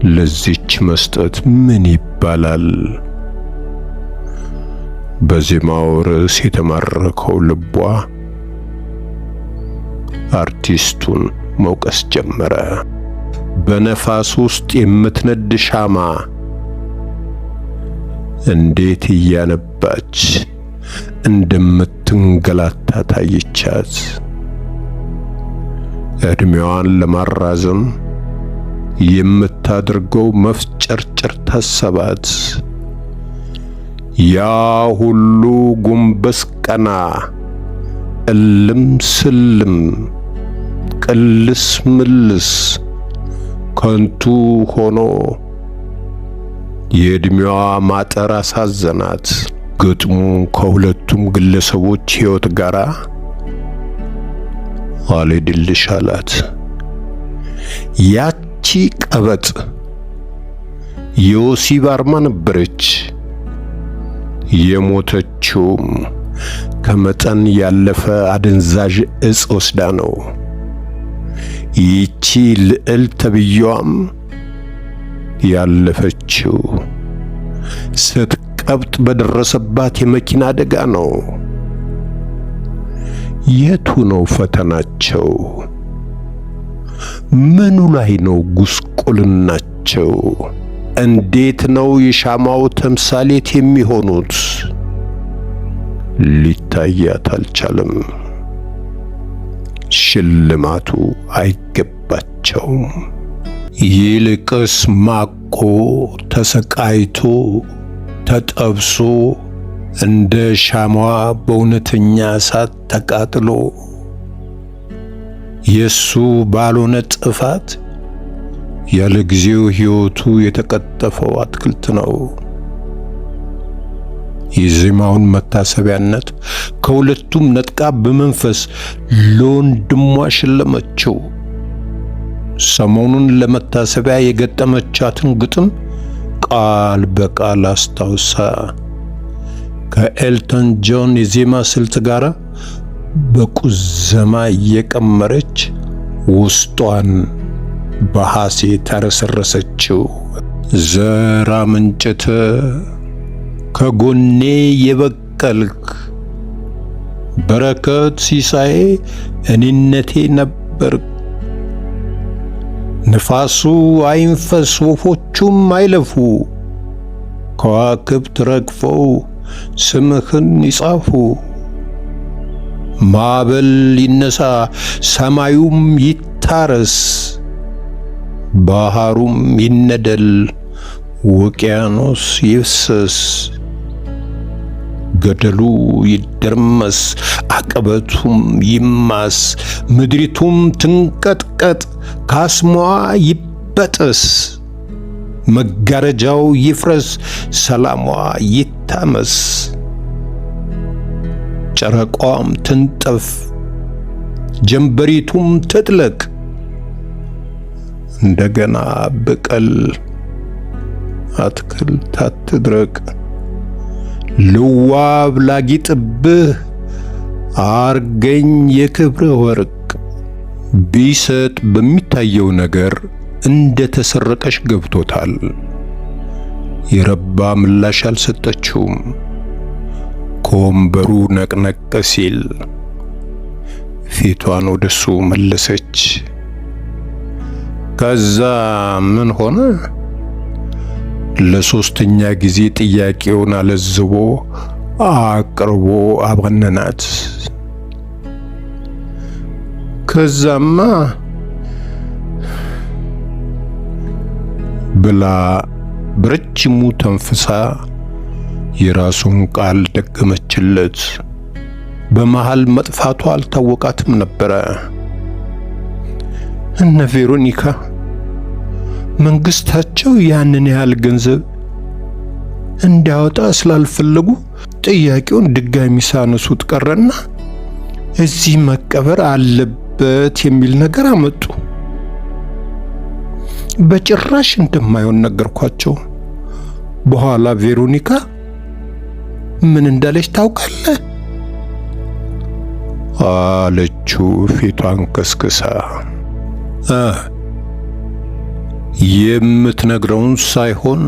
ለዚች መስጠት ምን ይባላል? በዜማው ርዕስ የተማረከው ልቧ አርቲስቱን መውቀስ ጀመረ። በነፋስ ውስጥ የምትነድ ሻማ እንዴት እያነባች እንደምትንገላታ ታየቻት። እድሜዋን ለማራዘም የምታደርገው መፍጨርጨር ታሰባት። ያ ሁሉ ጉንበስ ቀና እልም ስልም ቅልስ ምልስ ከንቱ ሆኖ የእድሜዋ ማጠር አሳዘናት። ግጥሙ ከሁለቱም ግለሰቦች ሕይወት ጋር አልሄድልሽ አላት። ያቺ ቀበጥ የወሲብ አርማ ነበረች። የሞተችውም ከመጠን ያለፈ አደንዛዥ እጽ ወስዳ ነው። ይቺ ልዕልት ተብዬዋም ያለፈችው ስትቀብጥ በደረሰባት የመኪና አደጋ ነው። የቱ ነው ፈተናቸው? ምኑ ላይ ነው ጉስቁልናቸው? እንዴት ነው የሻማው ተምሳሌት የሚሆኑት? ሊታያት አልቻለም። ሽልማቱ አይገባቸውም። ይልቅስ ማቆ ተሰቃይቶ ተጠብሶ እንደ ሻማዋ በእውነተኛ እሳት ተቃጥሎ የሱ ባልሆነ ጥፋት ያለ ጊዜው ሕይወቱ የተቀጠፈው አትክልት ነው። የዜማውን መታሰቢያነት ከሁለቱም ነጥቃ በመንፈስ ለወንድሟ ሸለመችው። ሰሞኑን ለመታሰቢያ የገጠመቻትን ግጥም ቃል በቃል አስታውሳ ከኤልተን ጆን የዜማ ስልት ጋር በቁዘማ እየቀመረች ውስጧን በሐሴት ተረሰረሰችው። ዘር አመንጭተ ከጎኔ የበቀልክ በረከት ሲሳዬ እኔነቴ ነበርክ። ንፋሱ አይንፈስ ወፎቹም አይለፉ፣ ከዋክብት ረግፈው ስምህን ይጻፉ። ማዕበል ይነሳ ሰማዩም ይታረስ፣ ባህሩም ይነደል ውቅያኖስ ይፍሰስ። ገደሉ ይደርመስ አቀበቱም ይማስ፣ ምድሪቱም ትንቀጥቀጥ ካስሟ ይበጠስ። መጋረጃው ይፍረስ ሰላሟ ይታመስ፣ ጨረቋም ትንጠፍ ጀንበሪቱም ትጥለቅ። እንደገና ብቀል አትክልት አትድረቅ። ልዋብ ላጊጥብህ አርገኝ የክብር ወርቅ። ቢሰጥ በሚታየው ነገር እንደ ተሰረቀሽ ገብቶታል። የረባ ምላሽ አልሰጠችውም። ከወንበሩ ነቅነቅ ሲል ፊቷን ወደሱ መለሰች። ከዛ ምን ሆነ? ለሶስተኛ ጊዜ ጥያቄውን አለዝቦ አቅርቦ አባነናት። ከዛማ ብላ በረጅሙ ተንፍሳ የራሱን ቃል ደገመችለት። በመሃል መጥፋቷ አልታወቃትም ነበረ። እነ ቬሮኒካ መንግስታቸው ያንን ያህል ገንዘብ እንዲያወጣ ስላልፈለጉ ጥያቄውን ድጋሚ ሳነሱት ቀረና እዚህ መቀበር አለበት የሚል ነገር አመጡ። በጭራሽ እንደማይሆን ነገርኳቸው። በኋላ ቬሮኒካ ምን እንዳለች ታውቃለህ? አለችው ፊቷን ከስክሳ። የምትነግረውን ሳይሆን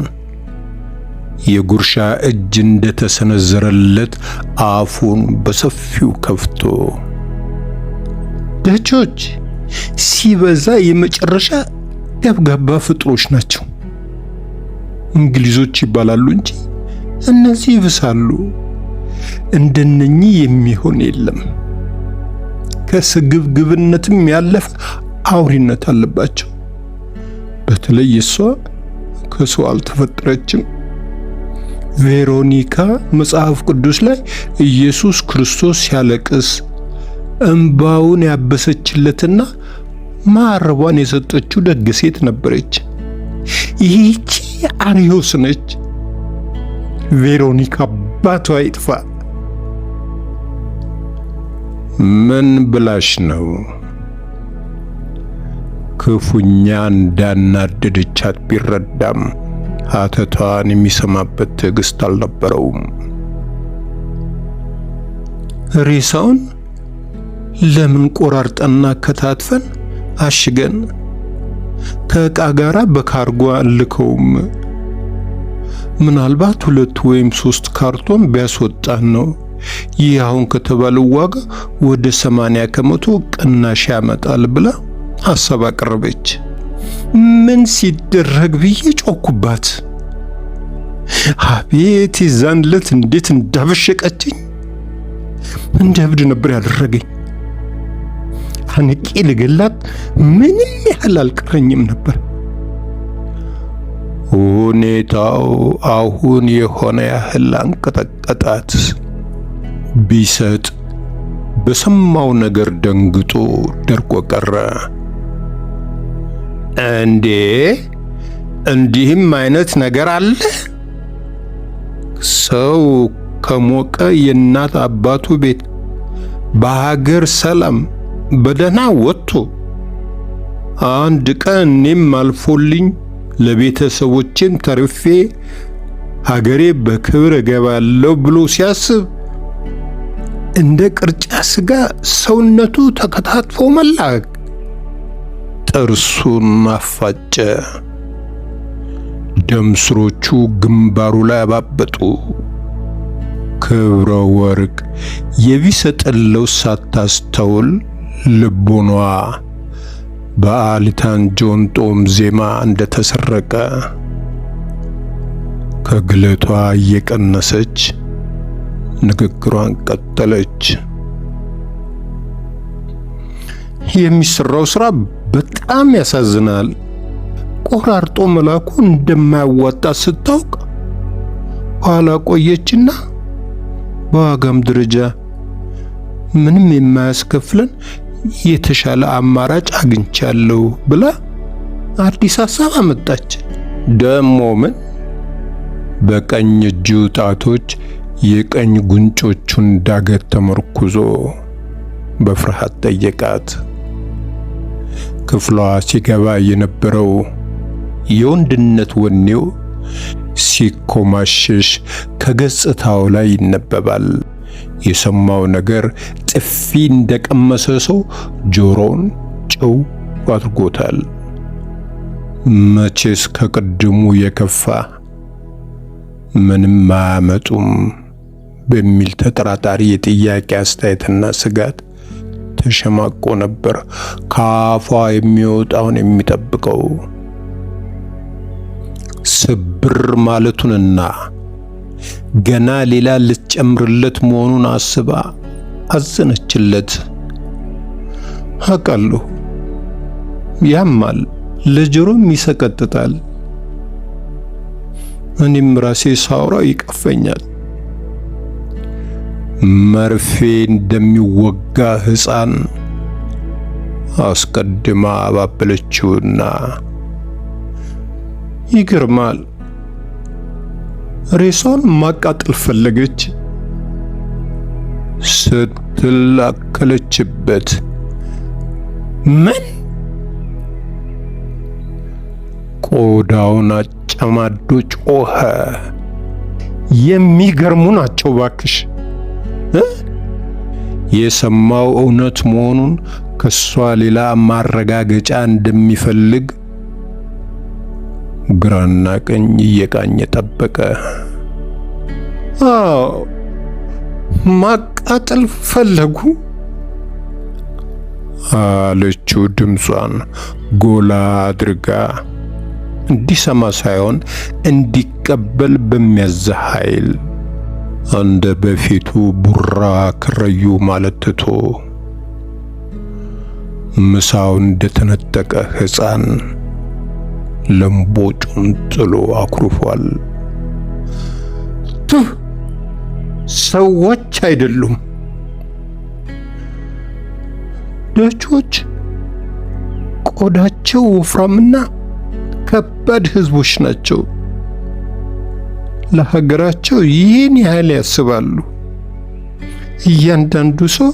የጉርሻ እጅ እንደተሰነዘረለት አፉን በሰፊው ከፍቶ ደቾች ሲበዛ የመጨረሻ ገብጋባ ፍጥሮች ናቸው። እንግሊዞች ይባላሉ እንጂ እነዚህ ይብሳሉ። እንደነኚህ የሚሆን የለም። ከስግብግብነትም ያለፈ አውሪነት አለባቸው። በተለይ እሷ ከሰው አልተፈጠረችም። ቬሮኒካ መጽሐፍ ቅዱስ ላይ ኢየሱስ ክርስቶስ ሲያለቅስ እንባውን ያበሰችለትና ማረቧን የሰጠችው ደግ ሴት ነበረች። ይህቺ አርዮስ ነች። ቬሮኒካ አባቷ ይጥፋ። ምን ብላሽ ነው? ክፉኛ እንዳናደደቻት ቢረዳም ሀተቷን የሚሰማበት ትዕግስት አልነበረውም። ሬሳውን ለምን ቆራርጠና ከታትፈን አሽገን ከዕቃ ጋር በካርጎ አልከውም? ምናልባት 2 ወይም 3 ካርቶን ቢያስወጣን ነው። ይህ አሁን ከተባለው ዋጋ ወደ 80 ከመቶ ቅናሽ ያመጣል ብላ ሐሳብ አቀረበች። ምን ሲደረግ ብዬ ጮኩባት። አቤት የዛን ዕለት እንዴት እንዳበሸቀችኝ! እንደ እብድ ነበር ያደረገኝ። አንቄ ልገላት ምንም ያህል አልቀረኝም ነበር። ሁኔታው አሁን የሆነ ያህል አንቀጠቀጣት። ቢሰጥ በሰማው ነገር ደንግጦ ደርቆ ቀረ። እንዴ እንዲህም አይነት ነገር አለ? ሰው ከሞቀ የእናት አባቱ ቤት በሀገር ሰላም በደህና ወጥቶ አንድ ቀን እኔም አልፎልኝ ለቤተሰቦቼም ተርፌ ሀገሬ በክብር እገባለሁ ብሎ ሲያስብ እንደ ቅርጫ ስጋ ሰውነቱ ተከታትፎ መላክ። ጥርሱን አፋጨ። ደም ስሮቹ ግንባሩ ላይ አባበጡ። ክብረ ወርቅ የቢሰጠለው ሳታስተውል ልቦኗ በአሊታን ጆን ጦም ዜማ እንደተሰረቀ ከግለቷ እየቀነሰች ንግግሯን ቀጠለች። የሚሰራው ስራ በጣም ያሳዝናል። ቆራርጦ መላኩ እንደማያዋጣ ስታውቅ ኋላ ቆየችና በዋጋም ደረጃ ምንም የማያስከፍለን የተሻለ አማራጭ አግኝቻለሁ ብላ አዲስ ሐሳብ አመጣች። ደሞ ምን? በቀኝ እጁ ጣቶች የቀኝ ጉንጮቹን ዳገት ተመርኩዞ በፍርሃት ጠየቃት። ክፍሏ ሲገባ የነበረው የወንድነት ወኔው ሲኮማሸሽ ከገጽታው ላይ ይነበባል። የሰማው ነገር ጥፊ እንደቀመሰ ሰው ጆሮውን ጭው አድርጎታል። መቼስ ከቅድሙ የከፋ ምንም አያመጡም በሚል ተጠራጣሪ የጥያቄ አስተያየትና ስጋት ተሸማቆ ነበር ከአፏ የሚወጣውን የሚጠብቀው። ስብር ማለቱንና ገና ሌላ ልትጨምርለት መሆኑን አስባ አዘነችለት። አውቃለሁ፣ ያማል፣ ለጆሮም ይሰቀጥጣል። እኔም ራሴ ሳውራው ይቀፈኛል። መርፌ እንደሚወጋ ሕፃን አስቀድማ አባበለችውና ይገርማል፣ ሬሳውን ማቃጠል ፈለገች ስትል አከለችበት። ምን? ቆዳውን አጨማዶ ጮኸ። የሚገርሙ ናቸው ባክሽ። የሰማው እውነት መሆኑን ከሷ ሌላ ማረጋገጫ እንደሚፈልግ ግራና ቀኝ እየቃኘ ጠበቀ። አዎ ማቃጠል ፈለጉ አለችው ድምጿን ጎላ አድርጋ እንዲሰማ ሳይሆን እንዲቀበል በሚያዝ ኃይል። እንደ በፊቱ ቡራ ክረዩ ማለት ትቶ ምሳው እንደተነጠቀ ሕፃን ለምቦጩን ጥሎ አኩርፏል። ሰዎች አይደሉም፣ ደቾች፣ ቆዳቸው ወፍራምና ከባድ ህዝቦች ናቸው። ለሀገራቸው ይህን ያህል ያስባሉ። እያንዳንዱ ሰው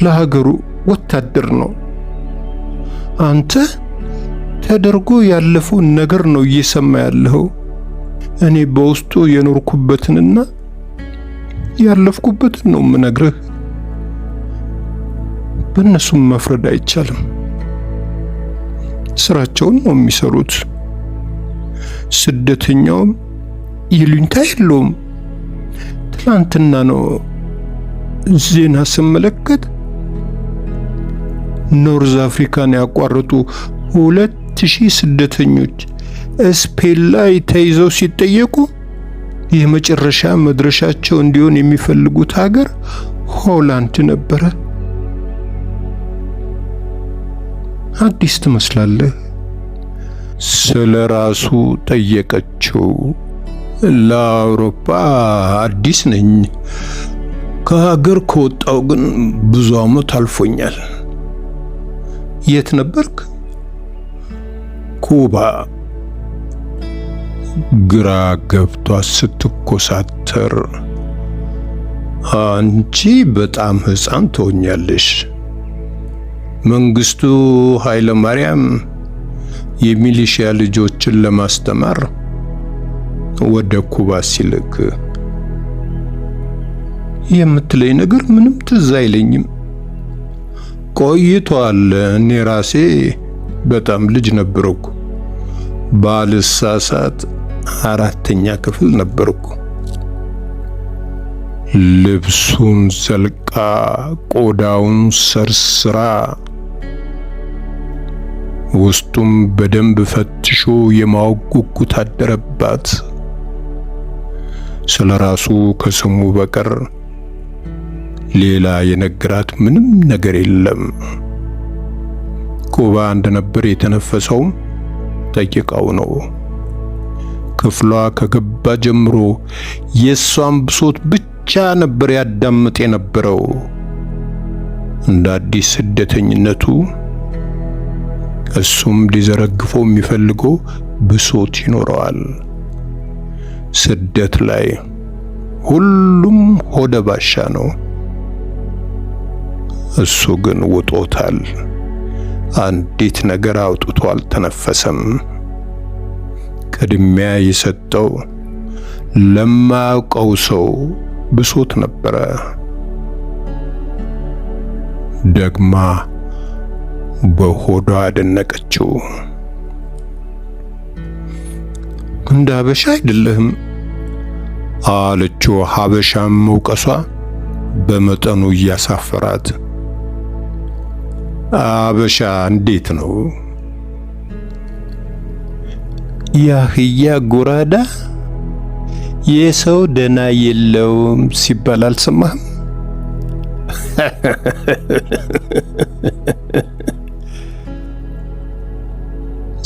ለሀገሩ ወታደር ነው። አንተ ተደርጎ ያለፈውን ነገር ነው እየሰማ ያለው። እኔ በውስጡ የኖርኩበትንና ያለፍኩበትን ነው የምነግርህ። በእነሱም መፍረድ አይቻልም። ስራቸውን ነው የሚሰሩት። ስደተኛውም ይሉኝታ የለውም። ትናንትና ነው ዜና ስመለከት ኖርዝ አፍሪካን ያቋረጡ 2000 ስደተኞች ስፔን ላይ ተይዘው ሲጠየቁ የመጨረሻ መድረሻቸው እንዲሆን የሚፈልጉት ሀገር ሆላንድ ነበረ። አዲስ ትመስላለህ። ስለ ራሱ ጠየቀችው። ለአውሮፓ አዲስ ነኝ። ከሀገር ከወጣው ግን ብዙ ዓመት አልፎኛል። የት ነበርክ? ኩባ። ግራ ገብቷት ስትኮሳተር፣ አንቺ በጣም ሕፃን ትሆኛለሽ። መንግስቱ ኃይለ ማርያም የሚሊሺያ ልጆችን ለማስተማር ወደ ኩባ ሲልክ የምትለኝ ነገር ምንም ትዝ አይለኝም። ቆይቷል። እኔ ራሴ በጣም ልጅ ነበርኩ። ባልሳሳት 4ኛ ክፍል ነበርኩ። ልብሱን ዘልቃ ቆዳውን ሰርስራ ውስጡም በደንብ ፈትሾ የማወቅ ጉጉት አደረባት። ስለ ራሱ ከስሙ በቀር ሌላ የነገራት ምንም ነገር የለም። ኩባ እንደነበር የተነፈሰውም ጠይቃው ነው። ክፍሏ ከገባ ጀምሮ የሷን ብሶት ብቻ ነበር ያዳምጥ የነበረው። እንደ አዲስ ስደተኝነቱ እሱም ሊዘረግፈው የሚፈልገው ብሶት ይኖረዋል። ስደት ላይ ሁሉም ሆደ ባሻ ነው። እሱ ግን ውጦታል። አንዲት ነገር አውጥቶ አልተነፈሰም። ቅድሚያ የሰጠው ለማያውቀው ሰው ብሶት ነበረ። ደግማ በሆዷ አደነቀችው። እንደ ሀበሻ አይደለህም አለችው። ሀበሻም መውቀሷ በመጠኑ እያሳፈራት። ሀበሻ እንዴት ነው? ያህያ ጎራዳ የሰው ደና የለውም ሲባል አልሰማህም?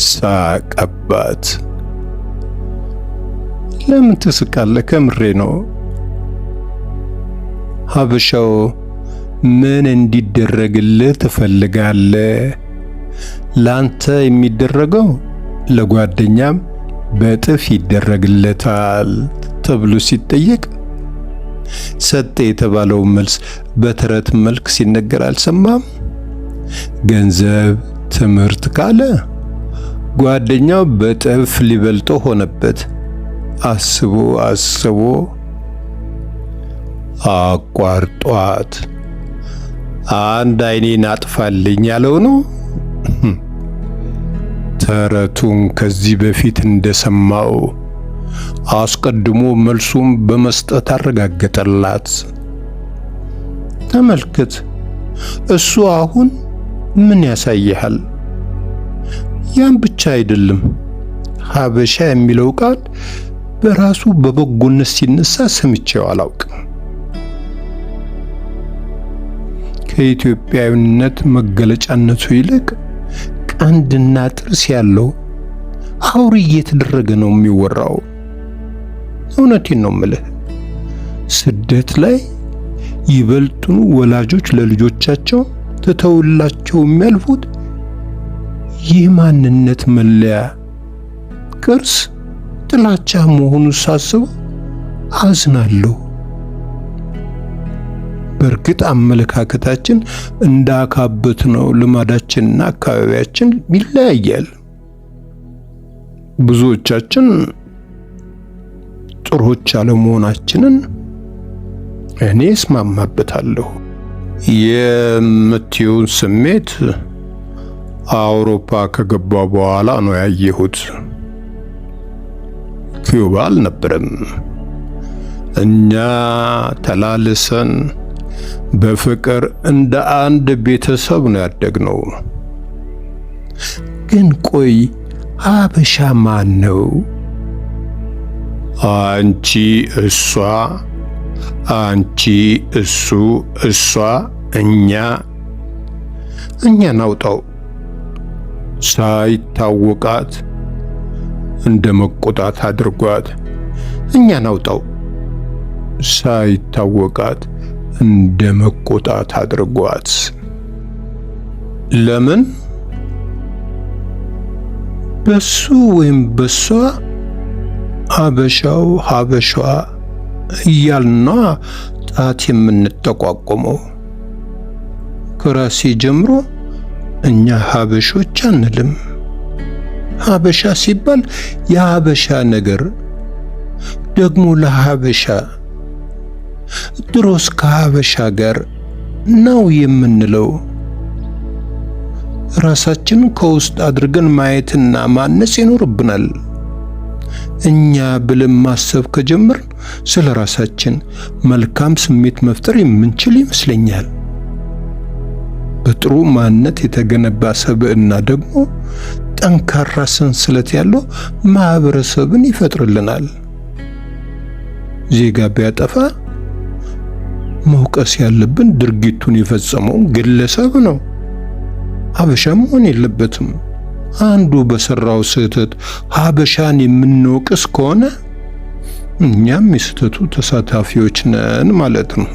ሳቀባት። ለምን ትስቃለህ? ከምሬ ነው። ሀበሻው ምን እንዲደረግልህ ትፈልጋለህ? ላንተ የሚደረገው ለጓደኛም በጥፍ ይደረግለታል ተብሎ ሲጠየቅ ሰጠ የተባለው መልስ በተረት መልክ ሲነገር አልሰማም? ገንዘብ፣ ትምህርት ካለ ጓደኛው በጥፍ ሊበልጠው ሆነበት። አስቦ አቋርጧት አንድ አይኔን አጥፋልኝ ያለው ነው። ተረቱን ከዚህ በፊት እንደሰማው አስቀድሞ መልሱን በመስጠት አረጋገጠላት። ተመልከት፣ እሱ አሁን ምን ያሳይሃል? ያን ብቻ አይደለም፣ ሀበሻ የሚለው ቃል በራሱ በበጎነት ሲነሳ ሰምቼው አላውቅም። ከኢትዮጵያዊነት መገለጫነቱ ይልቅ ቀንድና ጥርስ ያለው አውሬ እየተደረገ ነው የሚወራው። እውነቴን ነው የምልህ። ስደት ላይ ይበልጡኑ ወላጆች ለልጆቻቸው ትተውላቸው የሚያልፉት ይህ ማንነት መለያ ቅርስ ጥላቻ መሆኑን ሳስበው አዝናለሁ። በእርግጥ አመለካከታችን እንዳካበትነው ልማዳችንና አካባቢያችን ይለያያል። ብዙዎቻችን ጥሩዎች አለመሆናችንን እኔ እስማማበታለሁ። የምትዩን ስሜት አውሮፓ ከገባ በኋላ ነው ያየሁት። ኪዩባ አልነበረም። እኛ ተላልሰን በፍቅር እንደ አንድ ቤተሰብ ነው ያደግነው። ግን ቆይ ሀበሻ ማን ነው? አንቺ፣ እሷ፣ አንቺ፣ እሱ፣ እሷ፣ እኛን አውጣው። ሳይታወቃት እንደ መቆጣት አድርጓት። እኛን አውጣው። ሳይታወቃት እንደ መቆጣት አድርጓት። ለምን? በሱ ወይም በሷ ሀበሻው ሀበሻ እያልና ጣት የምንጠቋቆመው። ከራሴ ጀምሮ እኛ ሀበሾች አንልም። ሀበሻ ሲባል የሀበሻ ነገር ደግሞ ለሀበሻ ድሮስ ከሀበሻ ጋር ነው የምንለው። ራሳችንን ከውስጥ አድርገን ማየትና ማነጽ ይኖርብናል። እኛ ብለን ማሰብ ከጀመርን ስለ ራሳችን መልካም ስሜት መፍጠር የምንችል ይመስለኛል። በጥሩ ማንነት የተገነባ ሰብዕና ደግሞ ጠንካራ ሰንሰለት ያለው ማህበረሰብን ይፈጥርልናል። ዜጋ ቢያጠፋ መውቀስ ያለብን ድርጊቱን የፈጸመው ግለሰብ ነው። ሀበሻ መሆን የለበትም። አንዱ በሰራው ስህተት ሀበሻን የምንወቅስ ከሆነ እኛም የስህተቱ ተሳታፊዎች ነን ማለት ነው።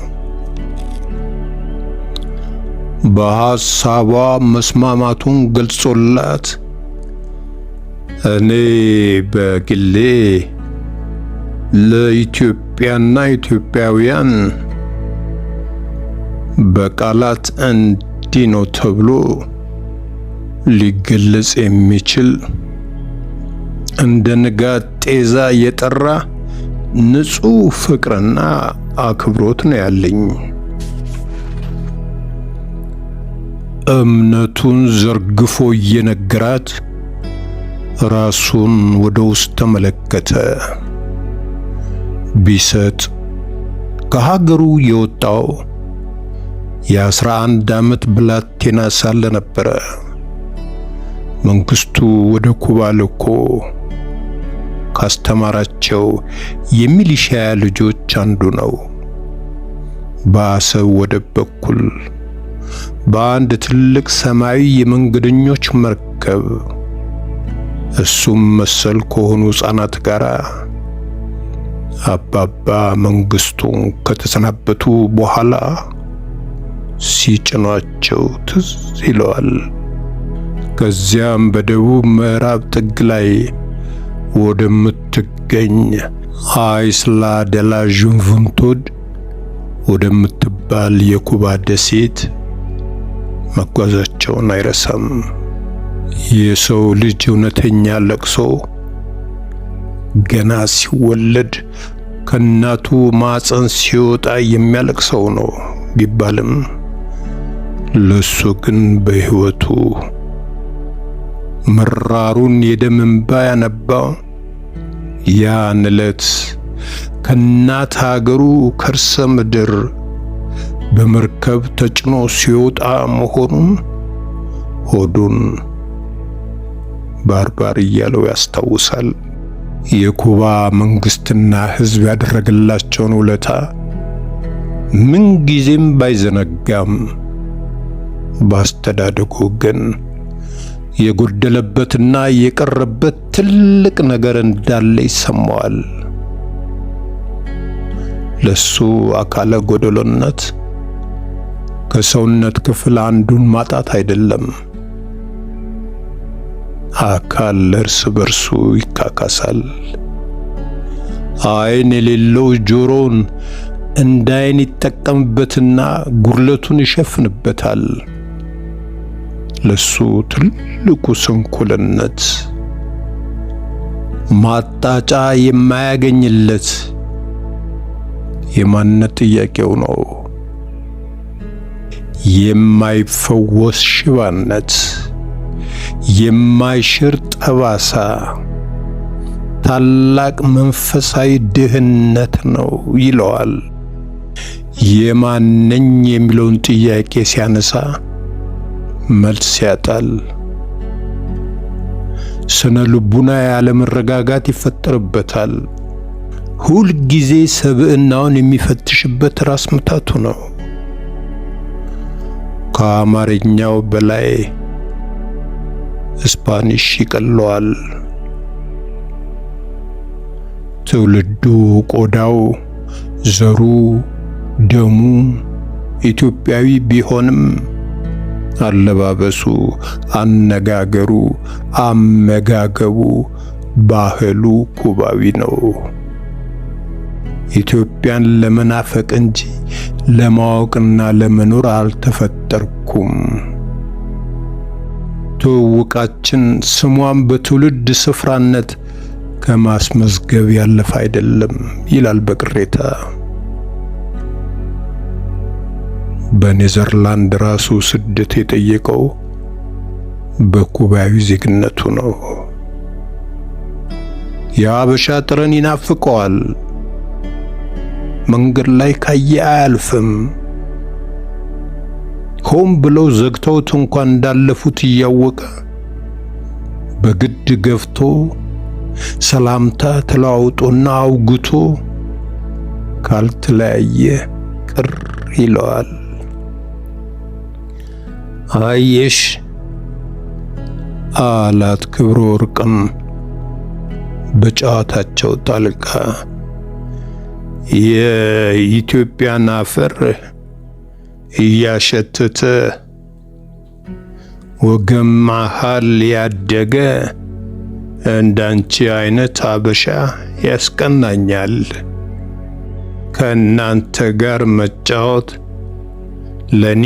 በሐሳቧ መስማማቱን ገልጾላት እኔ በግሌ ለኢትዮጵያና ኢትዮጵያውያን በቃላት እንዲህ ነው ተብሎ ሊገለጽ የሚችል እንደ ንጋት ጤዛ የጠራ ንጹህ ፍቅርና አክብሮት ነው ያለኝ። እምነቱን ዘርግፎ እየነገራት ራሱን ወደ ውስጥ ተመለከተ። ቢሰጥ ከሀገሩ የወጣው የ11 ዓመት ብላቴና ሳለ ነበረ። መንግስቱ ወደ ኩባ ልኮ ካስተማራቸው የሚሊሺያ ልጆች አንዱ ነው። በአሰብ ወደብ በኩል በአንድ ትልቅ ሰማያዊ የመንገደኞች መርከብ እሱም መሰል ከሆኑ ሕፃናት ጋር አባባ መንግስቱን ከተሰናበቱ በኋላ ሲጭኗቸው ትዝ ይለዋል። ከዚያም በደቡብ ምዕራብ ጥግ ላይ ወደምትገኝ አይስላ ደላ ጁቨንቱድ ወደምትባል የኩባ ደሴት መጓዛቸውን አይረሳም። የሰው ልጅ እውነተኛ ለቅሶ ገና ሲወለድ ከእናቱ ማፀን ሲወጣ የሚያለቅሰው ነው ቢባልም ለሱ ግን በሕይወቱ መራሩን የደም እንባ ያነባው ያን ዕለት ከእናት ሀገሩ ከርሰ ምድር በመርከብ ተጭኖ ሲወጣ መሆኑን ሆዱን ባርባር እያለው ያስታውሳል። የኩባ መንግስትና ሕዝብ ያደረገላቸውን ውለታ ምን ጊዜም ባይዘነጋም ባስተዳደጉ ግን የጎደለበትና የቀረበት ትልቅ ነገር እንዳለ ይሰማዋል። ለሱ አካለ ጎደሎነት ከሰውነት ክፍል አንዱን ማጣት አይደለም። አካል እርስ በርሱ ይካካሳል። ዓይን የሌለው ጆሮን እንደ ዓይን ይጠቀምበትና ጉድለቱን ይሸፍንበታል። ለሱ ትልቁ ስንኩልነት ማጣጫ የማያገኝለት የማንነት ጥያቄው ነው። የማይፈወስ ሽባነት፣ የማይሽር ጠባሳ፣ ታላቅ መንፈሳዊ ድህነት ነው ይለዋል። የማነኝ የሚለውን ጥያቄ ሲያነሳ መልስ ያጣል። ስነ ልቡና ያለመረጋጋት ይፈጠርበታል። ሁል ጊዜ ሰብዕናውን የሚፈትሽበት ራስ ምታቱ ነው። ከአማርኛው በላይ ስፓኒሽ ይቀለዋል። ትውልዱ፣ ቆዳው፣ ዘሩ፣ ደሙ ኢትዮጵያዊ ቢሆንም አለባበሱ፣ አነጋገሩ፣ አመጋገቡ፣ ባህሉ ኩባዊ ነው። ኢትዮጵያን ለመናፈቅ እንጂ ለማወቅና ለመኖር አልተፈጠርኩም። ትውውቃችን ስሟን በትውልድ ስፍራነት ከማስመዝገብ ያለፈ አይደለም ይላል በቅሬታ። በኔዘርላንድ ራሱ ስደት የጠየቀው በኩባዊ ዜግነቱ ነው። የአበሻ ጠረን ይናፍቀዋል። መንገድ ላይ ካየ አያልፍም። ሆም ብለው ዘግተውት እንኳን እንዳለፉት እያወቀ በግድ ገፍቶ ሰላምታ ተለዋውጦና አውግቶ ካልተለያየ ቅር ይለዋል። አየሽ አላት ክብረ ወርቅም በጨዋታቸው ጣልቃ፣ የኢትዮጵያን አፈር እያሸተተ ወገን መሃል ያደገ እንዳንቺ አይነት አበሻ ያስቀናኛል። ከእናንተ ጋር መጫወት ለኔ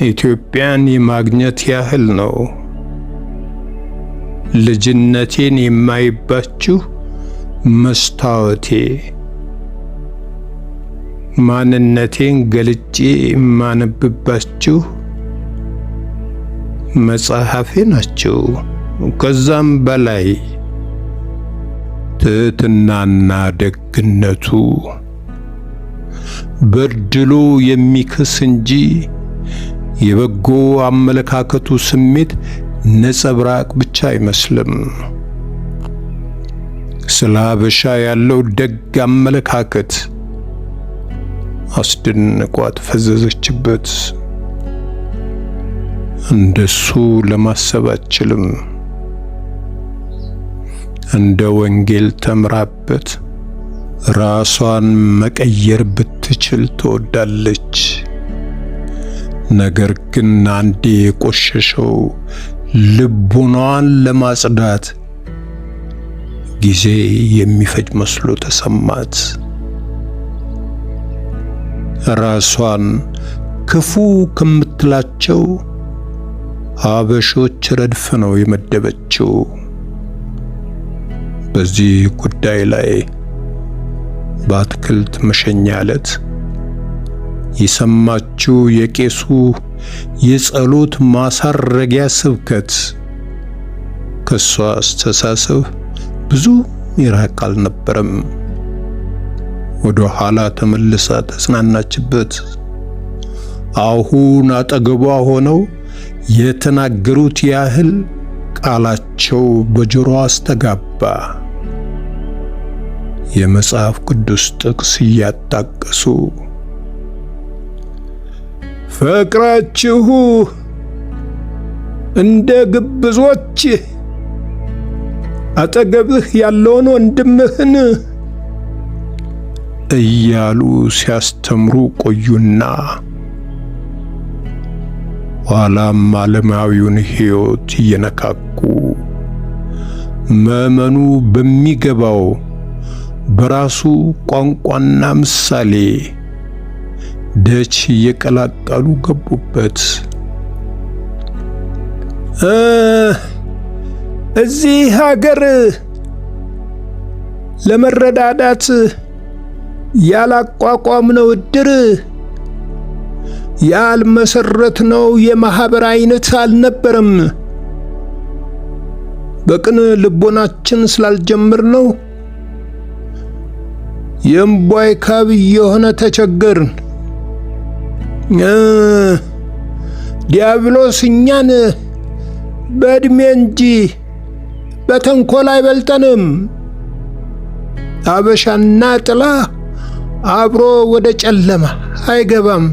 ኢትዮጵያን የማግኘት ያህል ነው። ልጅነቴን የማይባችሁ መስታወቴ፣ ማንነቴን ገልጬ የማነብባችሁ መጽሐፌ ናቸው። ከዛም በላይ ትህትናና ደግነቱ በድሎ የሚክስ እንጂ የበጎ አመለካከቱ ስሜት ነጸብራቅ ብቻ አይመስልም። ስለ ሀበሻ ያለው ደግ አመለካከት አስደንቋት ፈዘዘችበት። እንደሱ ለማሰብ አትችልም። እንደ ወንጌል ተምራበት ራሷን መቀየር ብትችል ትወዳለች። ነገር ግን አንዴ የቆሸሸው ልቡናዋን ለማጽዳት ጊዜ የሚፈጅ መስሎ ተሰማት። ራሷን ክፉ ከምትላቸው ሀበሾች ረድፍ ነው የመደበችው። በዚህ ጉዳይ ላይ በአትክልት መሸኛ ዕለት የሰማችው የቄሱ የጸሎት ማሳረጊያ ስብከት ከሷ አስተሳሰብ ብዙ ይራቅ አልነበረም። ወደ ኋላ ተመልሳ ተጽናናችበት። አሁን አጠገቧ ሆነው የተናገሩት ያህል ቃላቸው በጆሮዋ አስተጋባ። የመጽሐፍ ቅዱስ ጥቅስ እያጣቀሱ ፍቅራችሁ እንደ ግብዞች አጠገብህ ያለውን ወንድምህን እያሉ ሲያስተምሩ ቆዩና ኋላም ዓለማዊውን ሕይወት እየነካኩ ምዕመኑ በሚገባው በራሱ ቋንቋና ምሳሌ ደች እየቀላቀሉ ገቡበት። እዚህ ሀገር ለመረዳዳት ያላቋቋምነው እድር ያልመሰረትነው የማህበር አይነት አልነበረም። በቅን ልቦናችን ስላልጀመርነው የእምቧይ ካብ የሆነ ተቸገርን። ዲያብሎስ እኛን በእድሜ እንጂ በተንኮል አይበልጠንም። አበሻና ጥላ አብሮ ወደ ጨለማ አይገባም።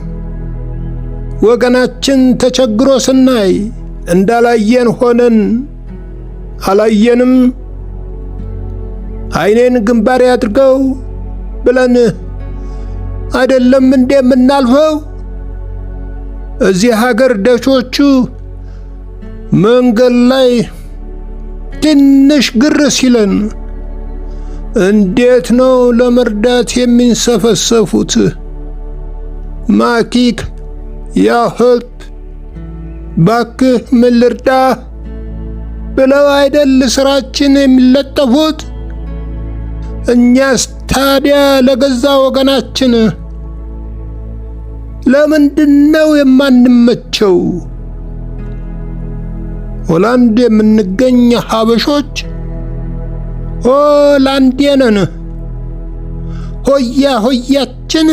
ወገናችን ተቸግሮ ስናይ እንዳላየን ሆነን አላየንም። ዓይኔን ግንባሬ አድርገው ብለን አይደለም እንዴ የምናልፈው? እዚህ ሀገር ደቾቹ መንገድ ላይ ትንሽ ግር ሲለን እንዴት ነው ለመርዳት የሚንሰፈሰፉት? ማኪክ ያ ሄልፕ ባክህ ምን ልርዳ ብለው አይደል ስራችን የሚለጠፉት? እኛስ ታዲያ ለገዛ ወገናችን ለምንድነው የማንመቸው? ሆላንድ የምንገኝ ሀበሾች ሆላንዴ ነን። ሆያ ሆያችን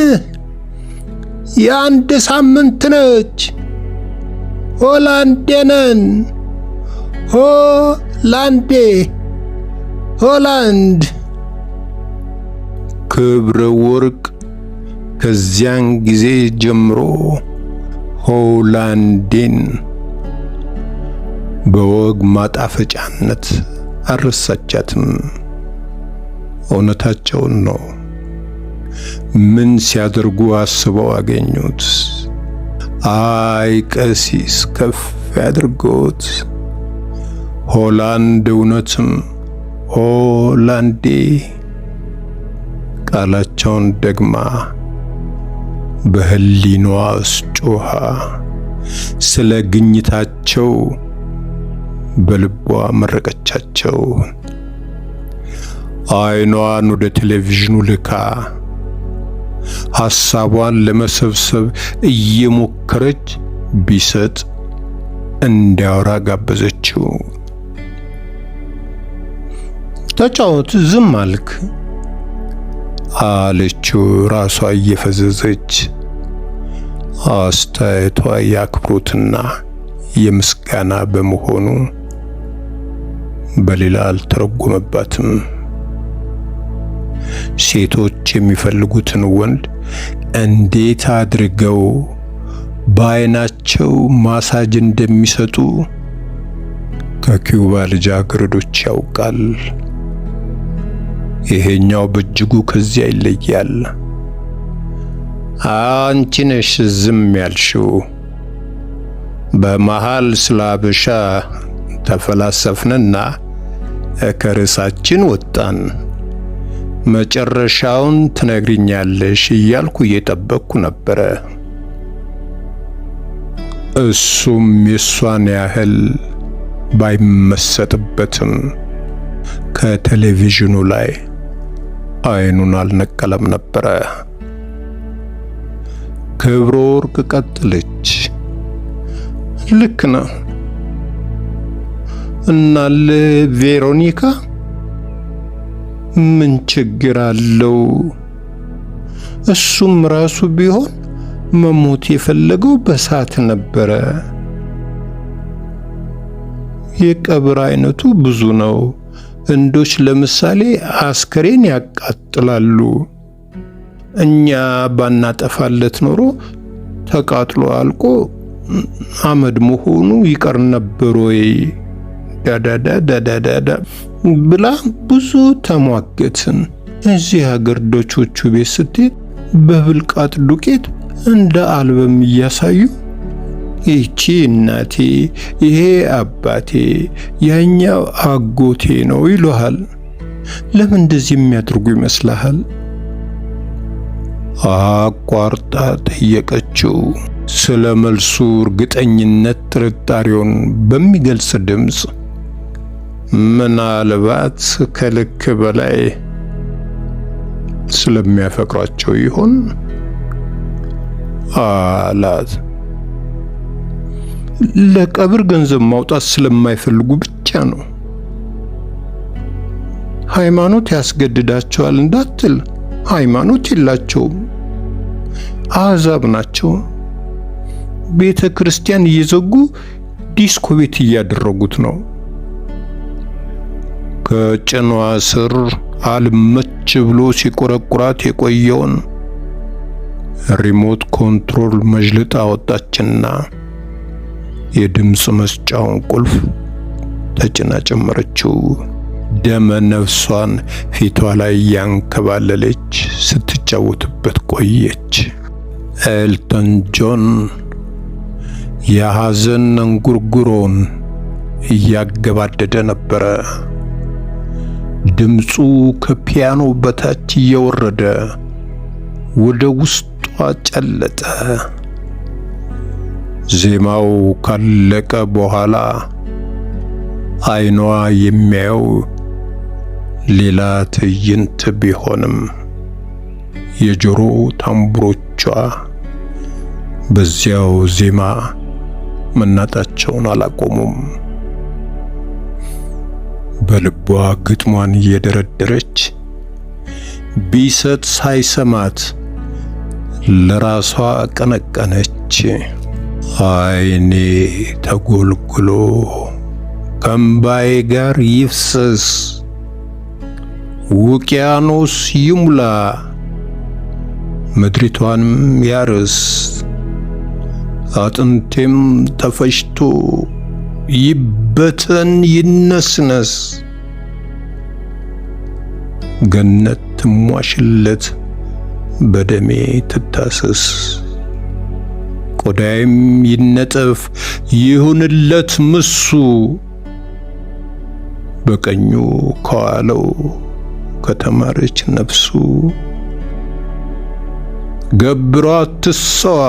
የአንድ ሳምንት ነች። ሆላንዴ ነን። ሆላንዴ ሆላንድ። ክብረ ወርቅ ከዚያን ጊዜ ጀምሮ ሆላንዴን በወግ ማጣፈጫነት አልረሳቻትም። እውነታቸውን ነው። ምን ሲያደርጉ አስበው አገኙት? አይ ቀሲስ ከፍ ያድርጎት። ሆላንድ እውነትም ሆላንዴ ቃላቸውን ደግማ በህሊናዋ ጮኻ ስለ ግኝታቸው በልቧ መረቀቻቸው። አይኗን ወደ ቴሌቪዥኑ ልካ ሐሳቧን ለመሰብሰብ እየሞከረች ቢሰጥ እንዲያወራ ጋበዘችው። ተጫወት፣ ዝም አልክ አለችው ራሷ እየፈዘዘች። አስተያየቷ የአክብሮትና የምስጋና በመሆኑ በሌላ አልተረጎመባትም። ሴቶች የሚፈልጉትን ወንድ እንዴት አድርገው በዓይናቸው ማሳጅ እንደሚሰጡ ከኪውባ ልጃገረዶች ያውቃል። ይሄኛው በእጅጉ ከዚያ ይለያል። አንቺ ነሽ ዝም ያልሽው። በመሃል ስለ ሀበሻ ተፈላሰፍንና ከርዕሳችን ወጣን። መጨረሻውን ትነግሪኛለሽ እያልኩ እየጠበቅኩ ነበረ። እሱም የሷን ያህል ባይመሰጥበትም ከቴሌቪዥኑ ላይ አይኑን አልነቀለም ነበረ። ክብረ ወርቅ ቀጥለች። ልክ ነው እናለ ቬሮኒካ ምን ችግር አለው? እሱም ራሱ ቢሆን መሞት የፈለገው በሳት ነበረ። የቀብር አይነቱ ብዙ ነው። እንዶች ለምሳሌ አስከሬን ያቃጥላሉ። እኛ ባናጠፋለት ኖሮ ተቃጥሎ አልቆ አመድ መሆኑ ይቀር ነበር ወይ? ዳዳዳዳዳዳ ብላ ብዙ ተሟገትን። እዚህ ሀገር ዶቾቹ ቤት ስትሄድ በብልቃጥ ዱቄት እንደ አልበም እያሳዩ ይቺ እናቴ፣ ይሄ አባቴ፣ ያኛው አጎቴ ነው ይሉሃል። ለምን እንደዚህ የሚያደርጉ ይመስልሃል? አቋርጣ ጠየቀችው። ስለ መልሱ እርግጠኝነት ጥርጣሬውን በሚገልጽ ድምፅ ምናልባት ከልክ በላይ ስለሚያፈቅሯቸው ይሆን አላት። ለቀብር ገንዘብ ማውጣት ስለማይፈልጉ ብቻ ነው። ሃይማኖት ያስገድዳቸዋል እንዳትል፣ ሃይማኖት የላቸውም፣ አሕዛብ ናቸው። ቤተ ክርስቲያን እየዘጉ ዲስኮ ቤት እያደረጉት ነው። ከጭኗ ስር አልመች ብሎ ሲቆረቁራት የቆየውን ሪሞት ኮንትሮል መጅልጥ አወጣችና የድምፅ መስጫውን ቁልፍ ተጭና ጨመረችው። ደመ ነፍሷን ፊቷ ላይ ያንከባለለች ስትጫወትበት ቆየች። ኤልተን ጆን የሐዘን እንጉርጉሮን እያገባደደ ነበረ። ድምፁ ከፒያኖ በታች እየወረደ ወደ ውስጧ ጨለጠ። ዜማው ካለቀ በኋላ አይኗ የሚያየው ሌላ ትዕይንት ቢሆንም የጆሮ ታምቡሮቿ በዚያው ዜማ መናጣቸውን አላቆሙም። በልቧ ግጥሟን እየደረደረች ቢሰጥ ሳይሰማት ለራሷ ቀነቀነች። አይኔ ተጎልጉሎ ከእምባዬ ጋር ይፍሰስ፣ ውቅያኖስ ይሙላ፣ ምድሪቷንም ያርስ፣ አጥንቴም ተፈጭቶ ይበተን ይነስነስ፣ ገነት ትሟሽለት፣ በደሜ ትታሰስ፣ ቆዳይም ይነጠፍ ይሁንለት ምሱ፣ በቀኙ ከዋለው ከተማረች ነፍሱ፣ ገብሯት ትሰዋ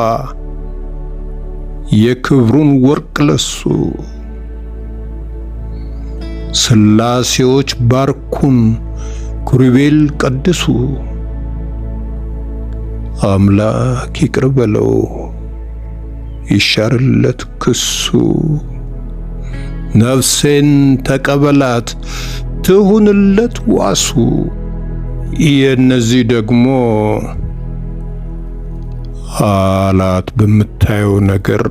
የክብሩን ወርቅ ለሱ። ስላሴዎች ባርኩን ኩሪቤል ቀድሱ፣ አምላክ ይቅር በለው ይሻርለት ክሱ። ነፍሴን ተቀበላት ትሁንለት ዋሱ። የነዚህ ደግሞ አላት በምታየው ነገር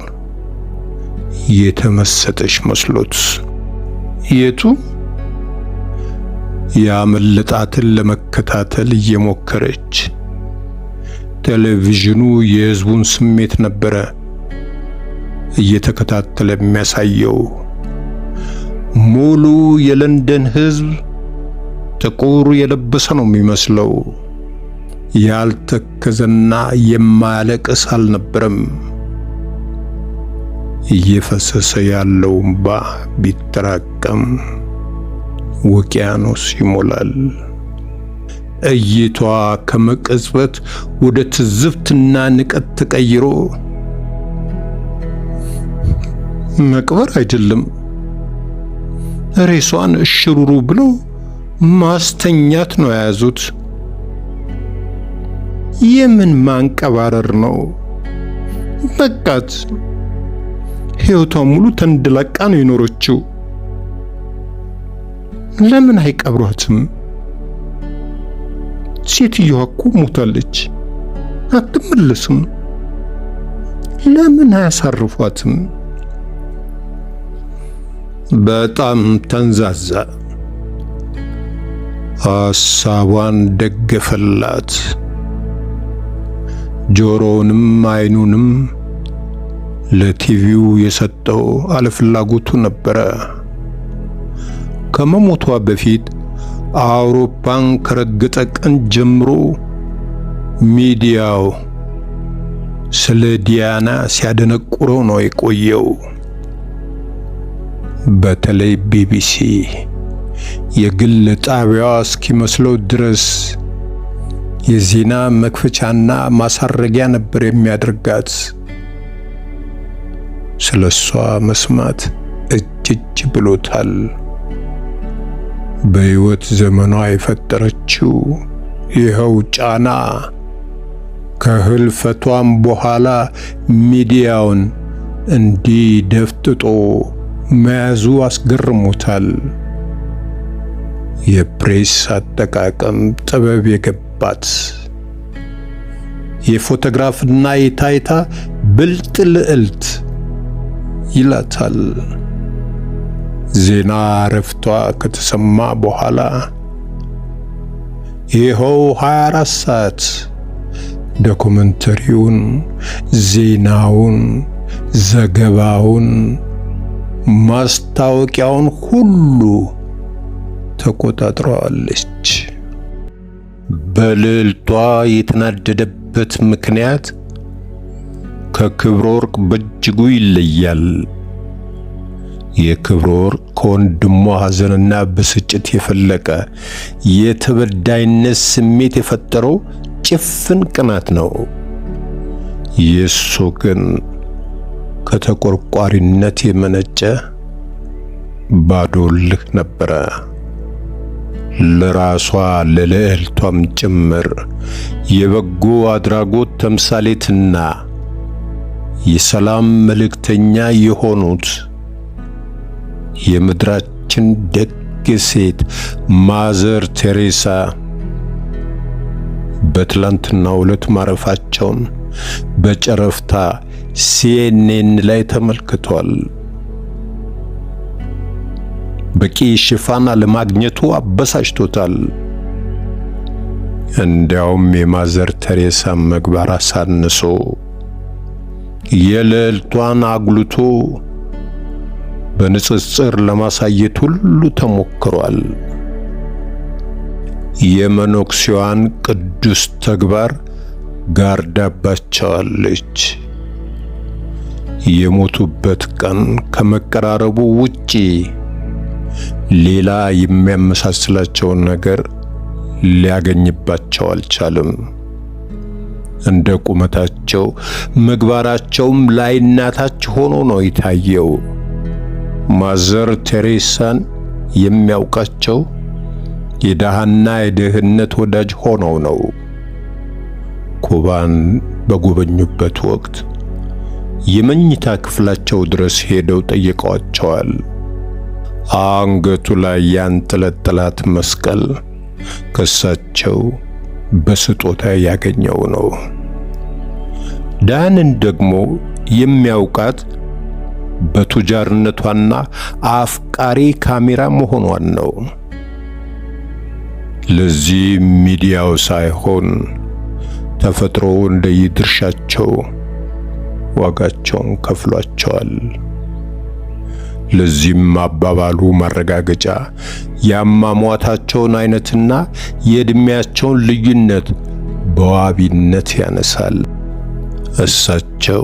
የተመሰጠች መስሎት። የቱ ያመለጣትን ለመከታተል እየሞከረች። ቴሌቪዥኑ የሕዝቡን ስሜት ነበረ እየተከታተለ የሚያሳየው። ሙሉ የለንደን ሕዝብ ጥቁር የለበሰ ነው የሚመስለው። ያልተከዘና የማያለቅስ አልነበረም። እየፈሰሰ ያለው እንባ ቢጠራቀም ውቅያኖስ ይሞላል። እይቷ ከመቅጽበት ወደ ትዝብትና ንቀት ተቀይሮ መቅበር አይደለም ሬሷን እሽሩሩ ብሎ ማስተኛት ነው የያዙት። የምን ማንቀባረር ነው? በቃት። ሕይወቷ ሙሉ ተንደላቃ ነው የኖረችው። ለምን አይቀብሯትም? ሴትዮዋ እኮ ሞታለች፣ አትመለስም። ለምን አያሳርፏትም? በጣም ተንዛዛ። ሐሳቧን ደገፈላት። ጆሮውንም አይኑንም ለቲቪው የሰጠው አለፍላጎቱ ነበረ። ከመሞቷ በፊት አውሮፓን ከረገጠ ቀን ጀምሮ ሚዲያው ስለ ዲያና ሲያደነቁረው ነው የቆየው። በተለይ ቢቢሲ የግል ጣቢያዋ እስኪመስለው ድረስ የዜና መክፈቻና ማሳረጊያ ነበር የሚያደርጋት። ስለሷ መስማት እጅ ብሎታል። በሕይወት ዘመኗ የፈጠረችው ይኸው ጫና ከህልፈቷም በኋላ ሚዲያውን እንዲህ ደፍጥጦ መያዙ አስገርሞታል። የፕሬስ አጠቃቀም ጥበብ የገባት የፎቶግራፍና የታይታ ብልጥ ልዕልት ይላታል። ዜና እረፍቷ ከተሰማ በኋላ ይኸው 24 ሰዓት ዶኩመንተሪውን፣ ዜናውን፣ ዘገባውን፣ ማስታወቂያውን ሁሉ ተቆጣጥረዋለች። በልዕልቷ የተናደደበት ምክንያት ከክብረ ወርቅ በእጅጉ ይለያል። የክብረ ወርቅ ከወንድሟ ሐዘንና ብስጭት የፈለቀ የተበዳይነት ስሜት የፈጠረው ጭፍን ቅናት ነው። የእሱ ግን ከተቆርቋሪነት የመነጨ ባዶ እልህ ነበረ። ለራሷ ለልዕልቷም ጭምር የበጎ አድራጎት ተምሳሌትና የሰላም መልእክተኛ የሆኑት የምድራችን ደግ ሴት ማዘር ቴሬሳ በትላንትናው ዕለት ማረፋቸውን በጨረፍታ CNN ላይ ተመልክቷል። በቂ ሽፋን አለማግኘቱ አበሳጭቶታል። እንዲያውም የማዘር ቴሬሳ ምግባር አሳንሶ የልዕልቷን አጉልቶ በንጽጽር ለማሳየት ሁሉ ተሞክሯል። የመኖክሲዋን ቅዱስ ተግባር ጋርዳባቸዋለች። የሞቱበት ቀን ከመቀራረቡ ውጪ ሌላ የሚያመሳስላቸውን ነገር ሊያገኝባቸው አልቻለም። እንደ ቁመታቸው ምግባራቸውም ላይና ታች ሆኖ ነው የታየው። ማዘር ቴሬሳን የሚያውቃቸው የደሃና የድህነት ወዳጅ ሆነው ነው። ኩባን በጎበኙበት ወቅት የመኝታ ክፍላቸው ድረስ ሄደው ጠይቀዋቸዋል። አንገቱ ላይ ያንጠለጠላት መስቀል ከሳቸው በስጦታ ያገኘው ነው። ዳንን ደግሞ የሚያውቃት በቱጃርነቷና አፍቃሪ ካሜራ መሆኗን ነው። ለዚህ ሚዲያው ሳይሆን ተፈጥሮ እንደየድርሻቸው ዋጋቸውን ከፍሏቸዋል። ለዚህም አባባሉ ማረጋገጫ የአሟሟታቸውን አይነትና የዕድሜያቸውን ልዩነት በዋቢነት ያነሳል። እሳቸው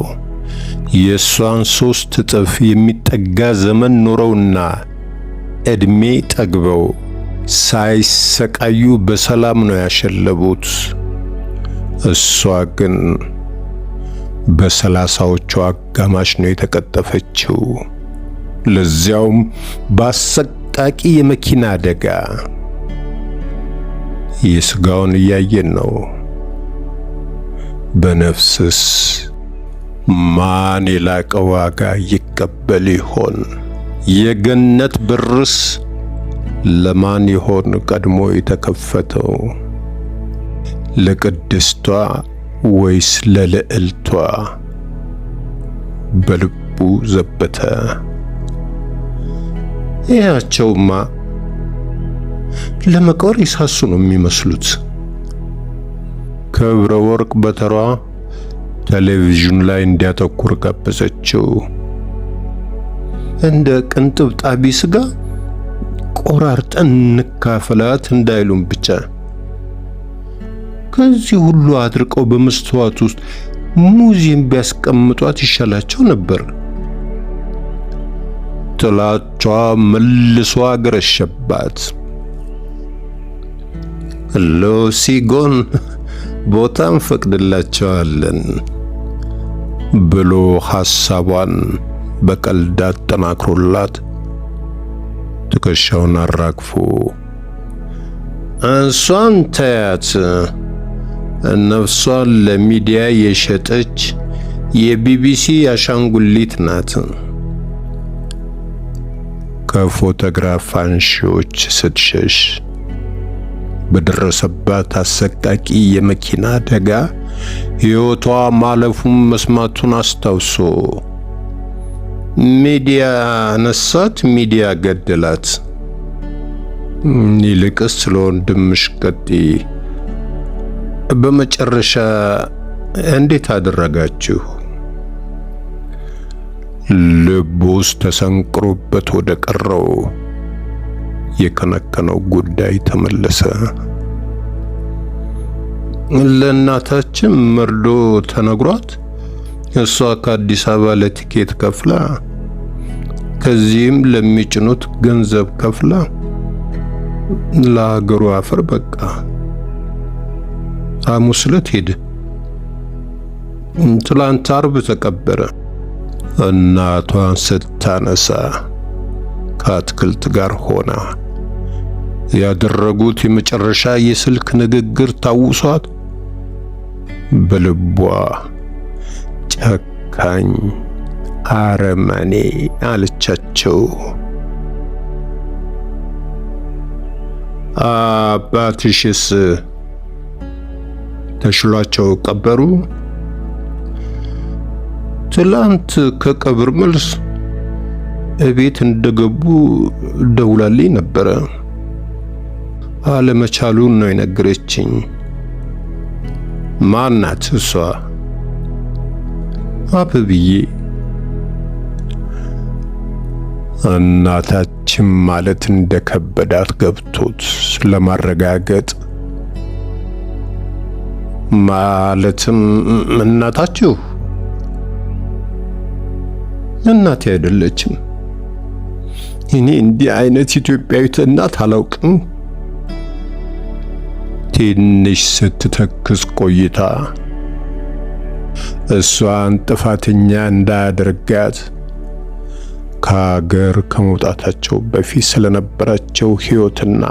የእሷን 3 እጥፍ የሚጠጋ ዘመን ኖረውና ዕድሜ ጠግበው ሳይሰቃዩ በሰላም ነው ያሸለቡት። እሷ ግን በ30ዎቹ አጋማሽ ነው የተቀጠፈችው። ለዚያውም በአሰቃቂ የመኪና አደጋ። የሥጋውን እያየን ነው። በነፍስስ ማን የላቀ ዋጋ ይቀበል ይሆን? የገነት በርስ ለማን ይሆን ቀድሞ የተከፈተው? ለቅድስቷ ወይስ ለልዕልቷ? በልቡ ዘበተ። ያቸውማ ለመቃብር ይሳሱ ነው የሚመስሉት። ክብረ ወርቅ በተሯ ቴሌቪዥን ላይ እንዲያተኩር ጋበዘችው። እንደ ቅንጥብጣቢ ስጋ ቆራርጠን እንካፈላት እንዳይሉም ብቻ። ከዚህ ሁሉ አድርቀው በመስተዋት ውስጥ ሙዚየም ቢያስቀምጧት ይሻላቸው ነበር። ጥላቿ መልሶ አገረሸባት። ሉሲ ጎን ቦታ እንፈቅድላቸዋለን ብሎ ሐሳቧን በቀልድ አጠናክሮላት ትከሻውን አራግፎ እሷን ተያት። ነፍሷን ለሚዲያ የሸጠች የቢቢሲ አሻንጉሊት ናት። ከፎቶግራፍ አንሺዎች ስትሸሽ በደረሰባት አሰቃቂ የመኪና አደጋ ሕይወቷ ማለፉን መስማቱን አስታውሶ ሚዲያ ነሳት፣ ሚዲያ ገደላት። ይልቅስ ስለወንድምሽ ቀጥይ። በመጨረሻ እንዴት አደረጋችሁ? ልቡ ውስጥ ተሰንቅሮበት ወደ ቀረው የከነከነው ጉዳይ ተመለሰ። ለእናታችን መርዶ ተነግሯት እሷ ከአዲስ አበባ ለቲኬት ከፍላ ከዚህም ለሚጭኑት ገንዘብ ከፍላ ለሀገሩ አፈር በቃ። ሐሙስ ዕለት ሄደ። ትላንት አርብ ተቀበረ። እናቷን ስታነሳ ከአትክልት ጋር ሆና ያደረጉት የመጨረሻ የስልክ ንግግር ታውሷት በልቧ ጨካኝ አረመኔ አለቻቸው። አባትሽስ ተሽሏቸው ቀበሩ? ትላንት ከቀብር መልስ እቤት እንደገቡ ደውላልኝ ነበረ። አለመቻሉን ነው የነገረችኝ። ማናት እሷ? አብብዬ። እናታችን ማለት እንደከበዳት ገብቶት ለማረጋገጥ ማለትም እናታችሁ? እናቴ አይደለችም። እኔ እንዲህ አይነት ኢትዮጵያዊት እናት አላውቅም። ትንሽ ስትተክስ ቆይታ እሷን ጥፋተኛ እንዳያደርጋት ከሀገር ከመውጣታቸው በፊት ስለነበራቸው ሕይወትና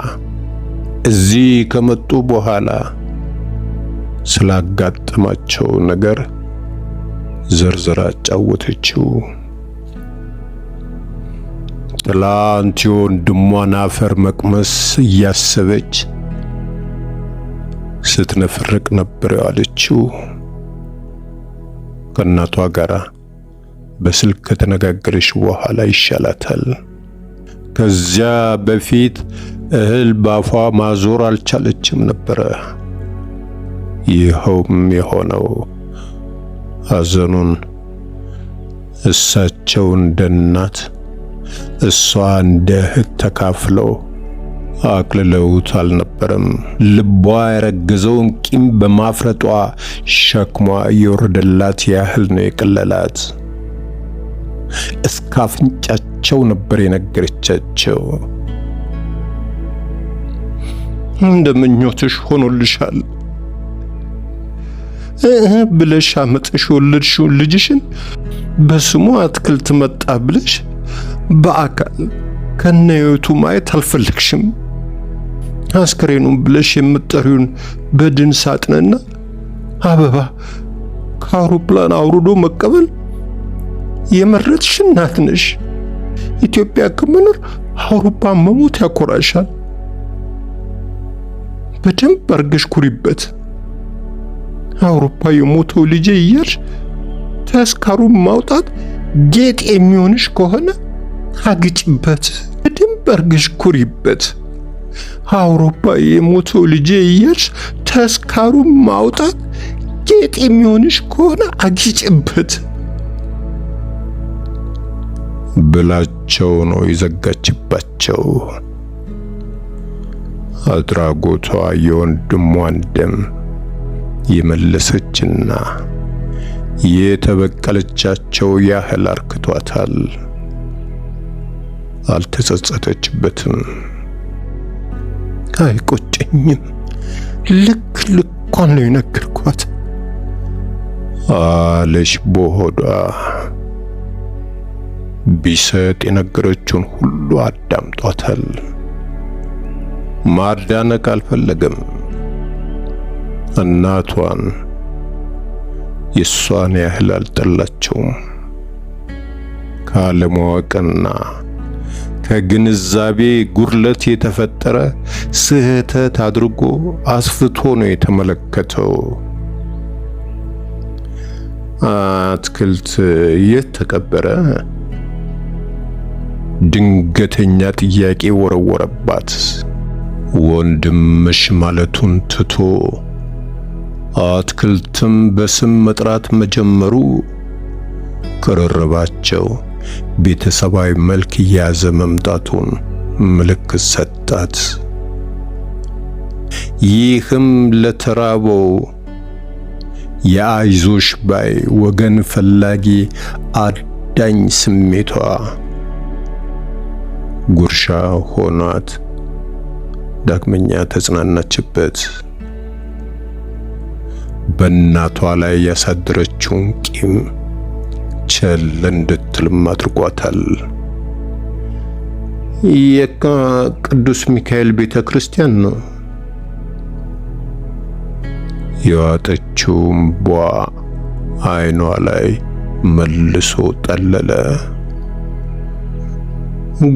እዚህ ከመጡ በኋላ ስላጋጠማቸው ነገር ዝርዝር አጫወተችው። ትላንት የወንድሟን አፈር መቅመስ እያሰበች ስትነፍርቅ ነበር ያለችው። ከእናቷ ጋር በስልክ ከተነጋገረች በኋላ ይሻላታል። ከዚያ በፊት እህል ባፏ ማዞር አልቻለችም ነበረ። ይኸውም የሆነው ሐዘኑን እሳቸው እንደ እናት እሷ እንደ እህት ተካፍለው አቅልለውት አልነበረም። ልቧ ያረገዘውን ቂም በማፍረጧ ሸክሟ የወረደላት ያህል ነው የቀለላት። እስከ አፍንጫቸው ነበር የነገረቻቸው። እንደ ምኞትሽ ሆኖልሻል ብለሽ አመጥሽ ወለድሽውን ልጅሽን በስሙ አትክልት መጣ ብለሽ በአካል ከነህይወቱ ማየት አልፈለግሽም። አስከሬኑን ብለሽ የምትጠሪውን በድን ሳጥንና አበባ ከአውሮፕላን አውርዶ መቀበል የመረጥሽ እናት ነሽ። ኢትዮጵያ ከመኖር አውሮፓ መሞት ያኮራሻል። በደንብ አርገሽ ኩሪበት። አውሮፓ የሞተው ልጄ እያልሽ ተስካሩን ማውጣት ጌጥ የሚሆንሽ ከሆነ አግጭበት። በደንብ አርገሽ ኩሪበት። አውሮፓ የሞተው ልጄ እያልሽ ተስካሩን ማውጣት ጌጥ የሚሆንሽ ከሆነ አግጭበት ብላቸው ነው የዘጋችባቸው። አድራጎቷ የወንድሟን ደም የመለሰችና የተበቀለቻቸው ያህል አርክቷታል። አልተጸጸተችበትም። አይቆጨኝም፣ ልክ ልኳን ነው የነገርኳት አለሽ በሆዷ። ቢሰጥ የነገረችውን ሁሉ አዳምጧታል። ማዳነቅ አልፈለገም። እናቷን የሷን ያህል አልጠላቸውም። ካለማወቅና ከግንዛቤ ጉድለት የተፈጠረ ስህተት አድርጎ አስፍቶ ነው የተመለከተው። አትክልት የት ተቀበረ? ድንገተኛ ጥያቄ ወረወረባት። ወንድምሽ ማለቱን ትቶ አትክልትም በስም መጥራት መጀመሩ ቅርርባቸው ቤተሰባዊ መልክ እየያዘ መምጣቱን ምልክት ሰጣት። ይህም ለተራበው የአይዞሽ ባይ ወገን ፈላጊ አዳኝ ስሜቷ ጉርሻ ሆኗት ዳግመኛ ተጽናናችበት። በእናቷ ላይ ያሳደረችውን ቂም ቸል እንድትልም አድርጓታል። የካ ቅዱስ ሚካኤል ቤተክርስቲያን ነው። የዋጠችው እምቧ አይኗ ላይ መልሶ ጠለለ።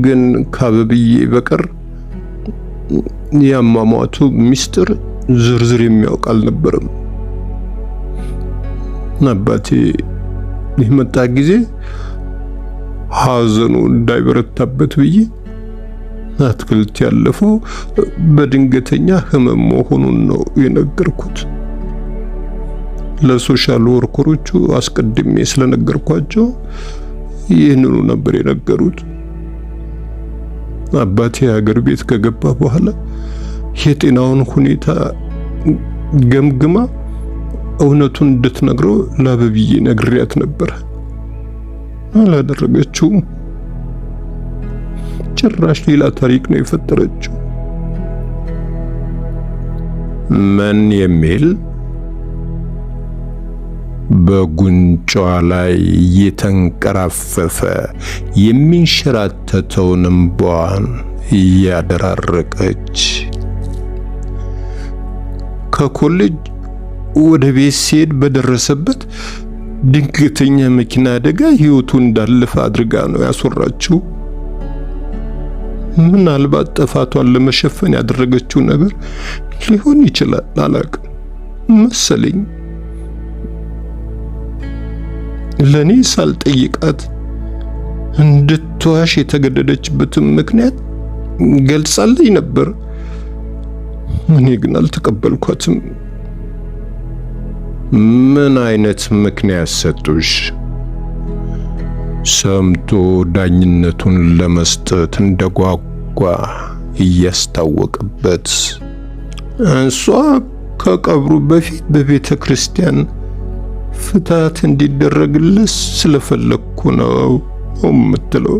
ግን ከአበብዬ በቀር ያሟሟቱ ሚስጥር ዝርዝር የሚያውቅ አልነበረም። አባቴ የመጣ ጊዜ ሐዘኑ እንዳይበረታበት ብዬ አትክልት ያለፈው በድንገተኛ ህመም መሆኑን ነው የነገርኩት። ለሶሻል ወርከሮቹ አስቀድሜ ስለነገርኳቸው ይህንኑ ነበር የነገሩት። አባቴ ሀገር ቤት ከገባ በኋላ የጤናውን ሁኔታ ገምግማ እውነቱን እንድትነግረው ለአበብዬ ነግሬያት ነበር። አላደረገችውም። ጭራሽ ሌላ ታሪክ ነው የፈጠረችው። ምን የሚል? በጉንጯ ላይ እየተንቀራፈፈ የሚንሸራተተውን እምባዋን እያደራረቀች ከኮሌጅ ወደ ቤት ሲሄድ በደረሰበት ድንገተኛ መኪና አደጋ ህይወቱ እንዳለፈ አድርጋ ነው ያስወራችው። ምናልባት ጥፋቷን ለመሸፈን ያደረገችው ነገር ሊሆን ይችላል። አላቅም መሰለኝ። ለኔ ሳልጠይቃት እንድትዋሽ የተገደደችበትን ምክንያት ገልጻልኝ ነበር። እኔ ግን አልተቀበልኳትም። ምን አይነት ምክንያት ሰጡሽ? ሰምቶ ዳኝነቱን ለመስጠት እንደጓጓ እያስታወቀበት እሷ ከቀብሩ በፊት በቤተ ክርስቲያን ፍታት እንዲደረግልህ ስለፈለኩ ነው የምትለው።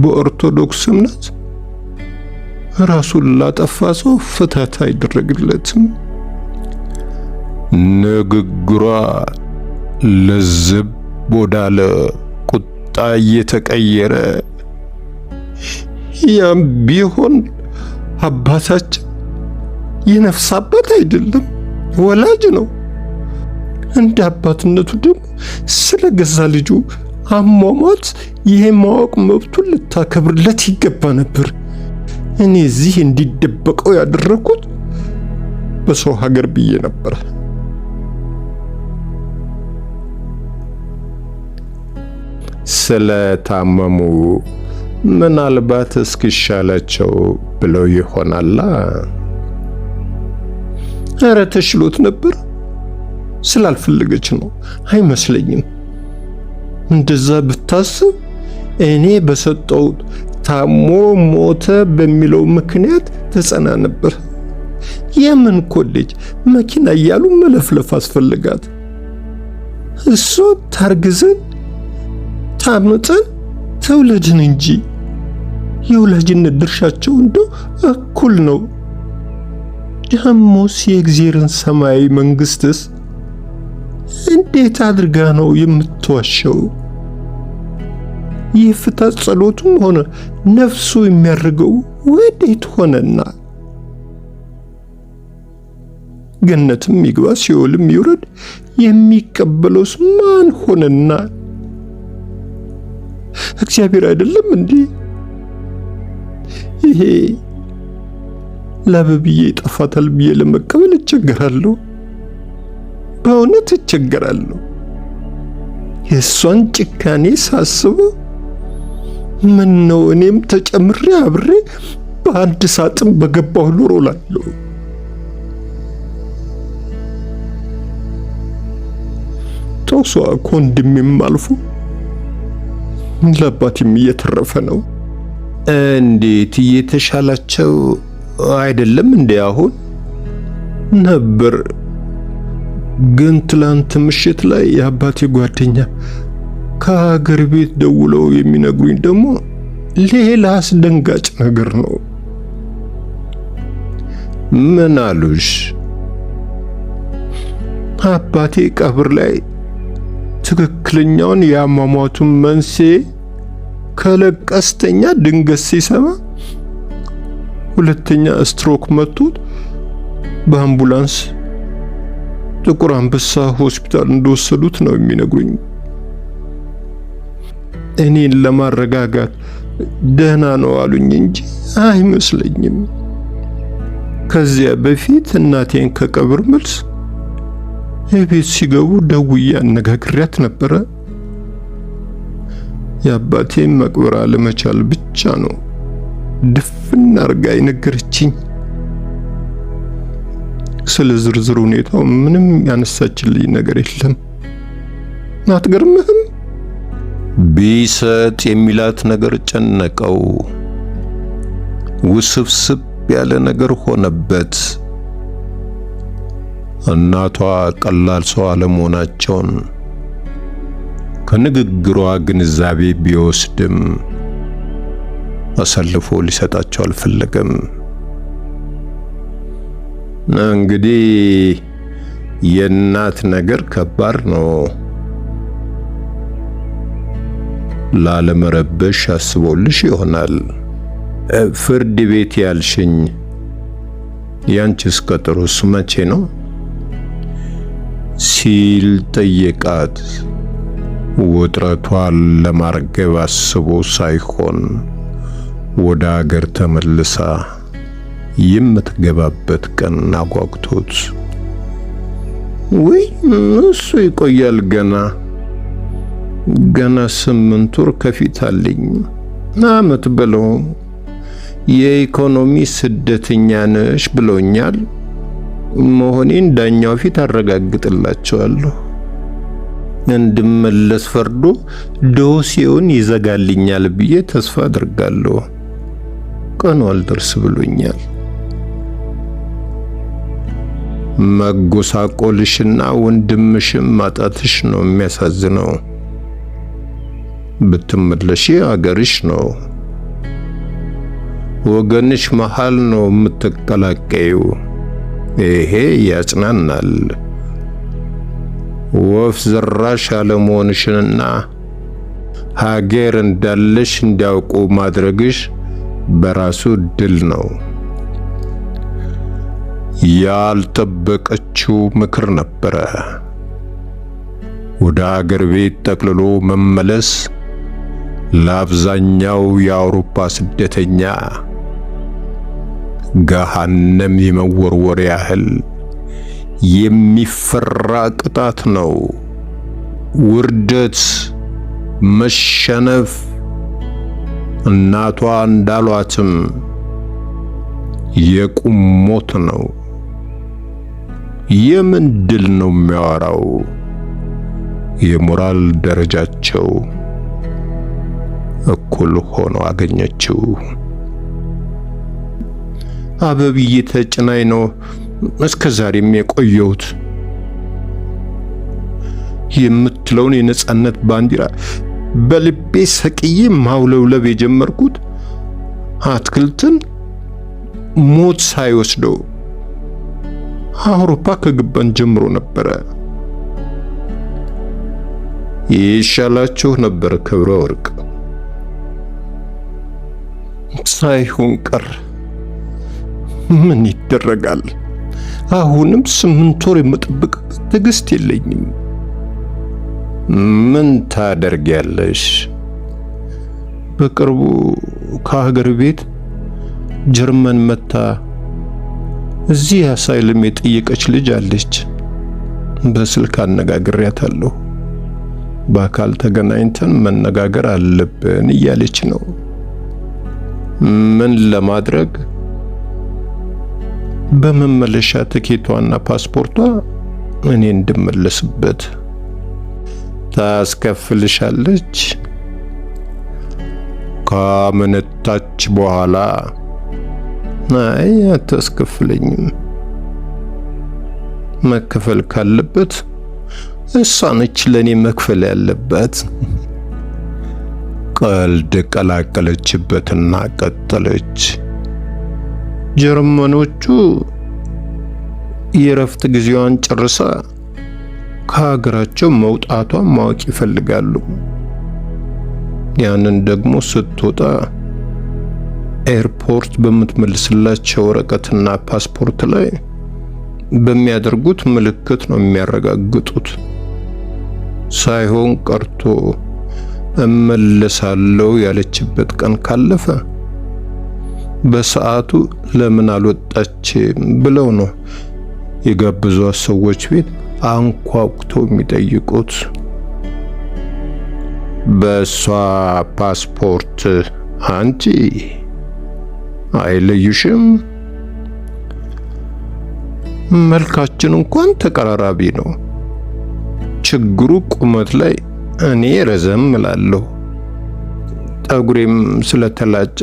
በኦርቶዶክስ እምነት ራሱን ላጠፋ ሰው ፍታት አይደረግለትም። ንግግሯ ለዝብ ወዳለ ቁጣ እየተቀየረ ያም ቢሆን አባታችን የነፍስ አባት አይደለም፣ ወላጅ ነው። እንደ አባትነቱ ደግሞ ስለ ገዛ ልጁ አሟሟት ይሄ ማወቅ መብቱን ልታከብርለት ይገባ ነበር። እኔ እዚህ እንዲደበቀው ያደረኩት በሰው ሀገር ብዬ ነበር። ስለታመሙ ምናልባት እስኪሻላቸው ብለው ይሆናላ። ኧረ ተሽሎት ነበር። ስላልፈለገች ነው አይመስለኝም። እንደዛ ብታስብ እኔ በሰጠው ታሞ ሞተ በሚለው ምክንያት ተጸና ነበር። የምን ኮሌጅ መኪና እያሉ መለፍለፍ አስፈልጋት? እሱ ታርግዘን ታምጠን ተውለድን እንጂ የወላጅነት ድርሻቸው እንደው እኩል ነው። ደሞስ የእግዚአብሔርን ሰማያዊ መንግስትስ እንዴት አድርጋ ነው የምትዋሸው? የፍታት ጸሎቱም ሆነ ነፍሱ የሚያርገው ወዴት ሆነና? ገነትም ይግባ ሲኦልም ይውረድ የሚቀበለውስ ማን ሆነና? እግዚአብሔር አይደለም እንዴ? ይሄ ለአበብዬ ይጠፋታል ብዬ ለመቀበል እቸገራለሁ። በእውነት እቸገራለሁ። የእሷን ጭካኔ ሳስበው ምን ነው እኔም ተጨምሬ አብሬ በአንድ ሳጥን በገባሁ ኖሮ እላለሁ። ጦሷ ከወንድሜም አልፎ ለአባቴም እየተረፈ ነው። እንዴት እየተሻላቸው አይደለም እንዴ? አሁን ነበር፣ ግን ትላንት ምሽት ላይ የአባቴ ጓደኛ ከሀገር ቤት ደውለው የሚነግሩኝ ደግሞ ሌላ አስደንጋጭ ነገር ነው። ምን አሉሽ? አባቴ ቀብር ላይ ትክክለኛውን የአሟሟቱን መንስኤ ከለቀስተኛ ድንገት ሲሰማ ሁለተኛ ስትሮክ መጥቶት በአምቡላንስ ጥቁር አንበሳ ሆስፒታል እንደወሰዱት ነው የሚነግሩኝ። እኔን ለማረጋጋት ደህና ነው አሉኝ እንጂ አይመስለኝም። ከዚያ በፊት እናቴን ከቀብር መልስ የቤት ሲገቡ ደውዬ አነጋግሪያት ነበረ። የአባቴን መቅበር አለመቻል ብቻ ነው ድፍን አርጋ የነገረችኝ። ስለ ዝርዝር ሁኔታው ምንም ያነሳችልኝ ነገር የለም። አትገርምህም? ቢሰጥ የሚላት ነገር ጨነቀው። ውስብስብ ያለ ነገር ሆነበት። እናቷ ቀላል ሰው አለመሆናቸውን ከንግግሯ ግንዛቤ ቢወስድም አሳልፎ ሊሰጣቸው አልፈለገም። እንግዲህ የእናት ነገር ከባድ ነው። ላለመረበሽ አስቦልሽ ይሆናል። ፍርድ ቤት ያልሽኝ ያንቺስ ቀጠሮስ መቼ ነው ሲል ጠየቃት። ውጥረቷን ለማርገብ አስቦ ሳይሆን ወደ አገር ተመልሳ የምትገባበት ቀን አጓግቶት፣ ወይ እሱ ይቆያል ገና 8 ወር ከፊት አለኝ። አመት በለው የኢኮኖሚ ስደተኛ ነሽ ብሎኛል መሆኔን ዳኛው ፊት አረጋግጥላቸዋለሁ። እንድመለስ ፈርዶ ዶሴውን ይዘጋልኛል ብዬ ተስፋ አድርጋለሁ። ቀኑ አልደርስ ብሎኛል። መጎሳቆልሽና ወንድምሽም ማጣትሽ ነው የሚያሳዝነው። ብትመለሺ አገርሽ ነው፣ ወገንሽ መሃል ነው የምትቀላቀዩ። ይሄ ያጽናናል። ወፍ ዘራሽ አለመሆንሽንና ሀገር እንዳለሽ እንዲያውቁ ማድረግሽ በራሱ ድል ነው። ያልጠበቀችው ምክር ነበረ። ወደ አገር ቤት ጠቅልሎ መመለስ ለአብዛኛው የአውሮፓ ስደተኛ ገሃነም የመወርወር ያህል የሚፈራ ቅጣት ነው። ውርደት፣ መሸነፍ። እናቷ እንዳሏትም የቁም ሞት ነው። የምን ድል ነው የሚያወራው? የሞራል ደረጃቸው እኩል ሆኖ አገኘችው። አበብዬ ተጭናኝ ነው እስከ ዛሬም የቆየሁት የምትለውን የነጻነት ባንዲራ በልቤ ሰቅዬ ማውለብለብ የጀመርኩት አትክልትን ሞት ሳይወስደው አውሮፓ ከገባን ጀምሮ ነበረ። ይሻላችሁ ነበር ክብረ ወርቅ ሳይሆን ቀር። ምን ይደረጋል? አሁንም 8 ወር የምጠብቅበት ትዕግስት የለኝም። ምን ታደርጊያለሽ? በቅርቡ ከሀገር ቤት ጀርመን መታ እዚህ አሳይልም የጠየቀች ልጅ አለች። በስልክ አነጋግሬያታለሁ። በአካል ተገናኝተን መነጋገር አለብን እያለች ነው። ምን ለማድረግ? በመመለሻ ትኬቷና ፓስፖርቷ እኔ እንድመለስበት። ታስከፍልሻለች? ካመነታች በኋላ? አይ አታስከፍለኝም። መከፈል ካለበት እሷ ነች ለኔ መክፈል ያለባት። ቀልድ ቀላቀለችበትና ቀጠለች። ጀርመኖቹ የእረፍት ጊዜዋን ጨርሳ ከሀገራቸው መውጣቷን ማወቅ ይፈልጋሉ። ያንን ደግሞ ስትወጣ ኤርፖርት በምትመልስላቸው ወረቀትና ፓስፖርት ላይ በሚያደርጉት ምልክት ነው የሚያረጋግጡት። ሳይሆን ቀርቶ እመለሳለሁ ያለችበት ቀን ካለፈ በሰዓቱ ለምን አልወጣችም ብለው ነው የጋበዟት ሰዎች ቤት አንኳኩተው የሚጠይቁት። በሷ ፓስፖርት አንቺ አይለዩሽም? መልካችን እንኳን ተቀራራቢ ነው። ችግሩ ቁመት ላይ እኔ ረዘም እላለሁ። ጠጉሬም ስለተላጨ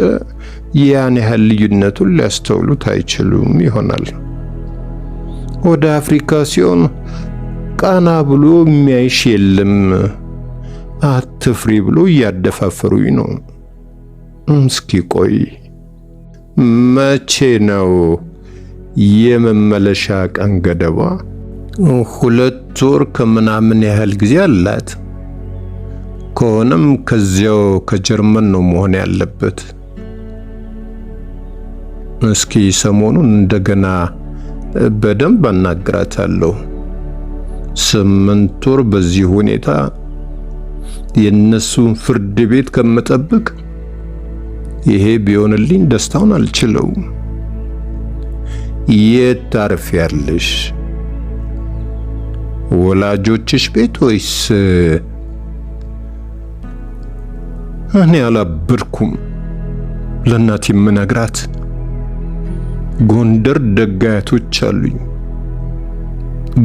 ያን ያህል ልዩነቱን ሊያስተውሉት አይችሉም ይሆናል። ወደ አፍሪካ ሲሆን ቃና ብሎ የሚያይሽ የለም፣ አትፍሪ ብሎ እያደፋፈሩኝ ነው። እስኪ ቆይ መቼ ነው የመመለሻ ቀን ገደቧ? 2 ወር ከምናምን ያህል ጊዜ አላት። ከሆነም ከዚያው ከጀርመን ነው መሆን ያለበት። እስኪ ሰሞኑን እንደገና በደንብ አናግራታለሁ። 8 ወር በዚህ ሁኔታ የነሱን ፍርድ ቤት ከመጠብቅ ይሄ ቢሆንልኝ ደስታውን አልችለውም። የት ታርፊያለሽ? ወላጆችሽ ቤት ወይስ? እኔ አላበድኩም። ለእናቴ የምነግራት ጎንደር ደጋያቶች አሉኝ፣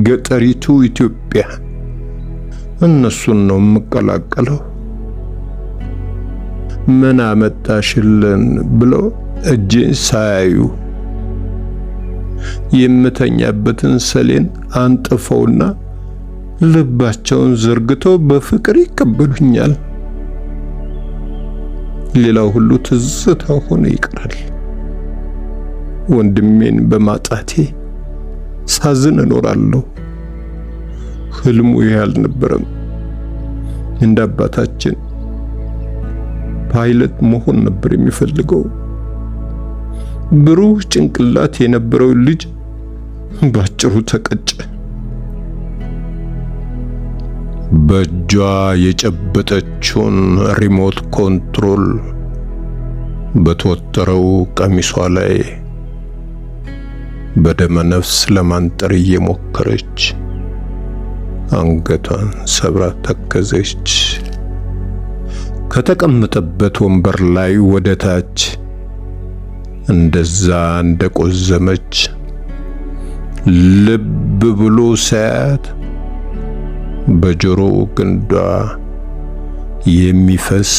ገጠሪቱ ኢትዮጵያ። እነሱን ነው የምቀላቀለው። ምን አመጣሽልን ብለው እጄን ሳያዩ የምተኛበትን ሰሌን አንጥፈውና ልባቸውን ዘርግተው በፍቅር ይቀበሉኛል። ሌላው ሁሉ ትዝታ ሆኖ ይቀራል። ወንድሜን በማጣቴ ሳዝን እኖራለሁ። ህልሙ ይህ አልነበረም። እንደ አባታችን ፓይለት መሆን ነበር የሚፈልገው። ብሩህ ጭንቅላት የነበረው ልጅ ባጭሩ ተቀጨ። በእጇ የጨበጠችውን ሪሞት ኮንትሮል በተወጠረው ቀሚሷ ላይ በደመ ነፍስ ለማንጠር እየሞከረች አንገቷን ሰብራ ተከዘች። ከተቀመጠበት ወንበር ላይ ወደ ታች እንደዛ እንደቆዘመች ልብ ብሎ ሳያት በጆሮ ግንዷ የሚፈስ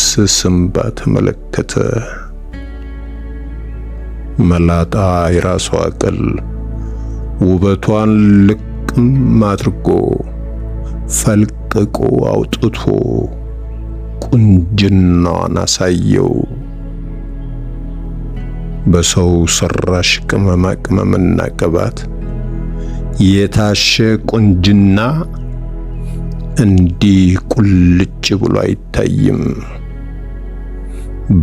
እንባ ተመለከተ። መላጣ የራሷ ቅል ውበቷን ልቅም አድርጎ ፈልቅቆ አውጥቶ ቁንጅናዋን አሳየው። በሰው ሰራሽ ቅመማ ቅመምና ቅባት የታሸ ቁንጅና እንዲህ ቁልጭ ብሎ አይታይም።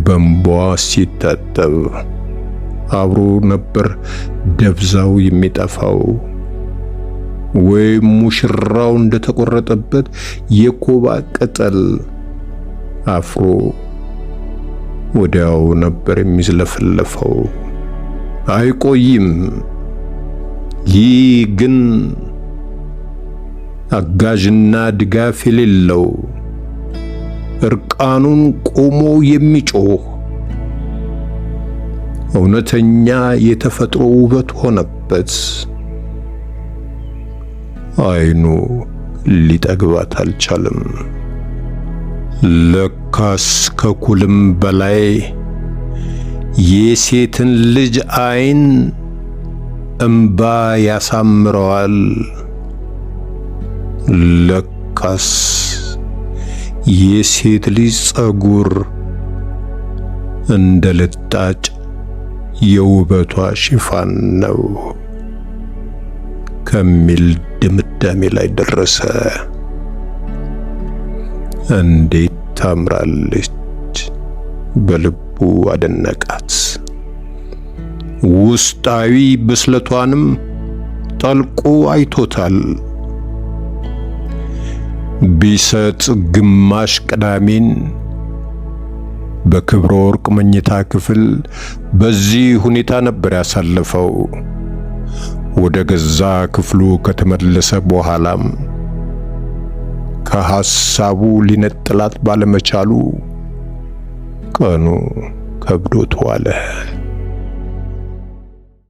በእንባ ሲታጠብ አብሮ ነበር ደብዛው የሚጠፋው። ወይም ሙሽራው እንደተቆረጠበት የኮባ ቅጠል አፍሮ ወዲያው ነበር የሚዝለፈለፈው። አይቆይም። ይህ ግን አጋዥና ድጋፍ የሌለው እርቃኑን ቆሞ የሚጮህ እውነተኛ የተፈጥሮ ውበት ሆነበት። አይኑ ሊጠግባት አልቻለም። ለካስ ከኩልም በላይ የሴትን ልጅ አይን እምባ ያሳምረዋል። ለካስ የሴት ልጅ ጸጉር እንደ ልጣጭ የውበቷ ሽፋን ነው ከሚል ድምዳሜ ላይ ደረሰ። እንዴት ታምራለች! በልቡ አደነቃት። ውስጣዊ ብስለቷንም ጠልቆ አይቶታል። ቢሰጥ ግማሽ ቅዳሜን በክብረ ወርቅ መኝታ ክፍል በዚህ ሁኔታ ነበር ያሳለፈው። ወደ ገዛ ክፍሉ ከተመለሰ በኋላም ከሐሳቡ ሊነጥላት ባለመቻሉ ቀኑ ከብዶት ዋለ።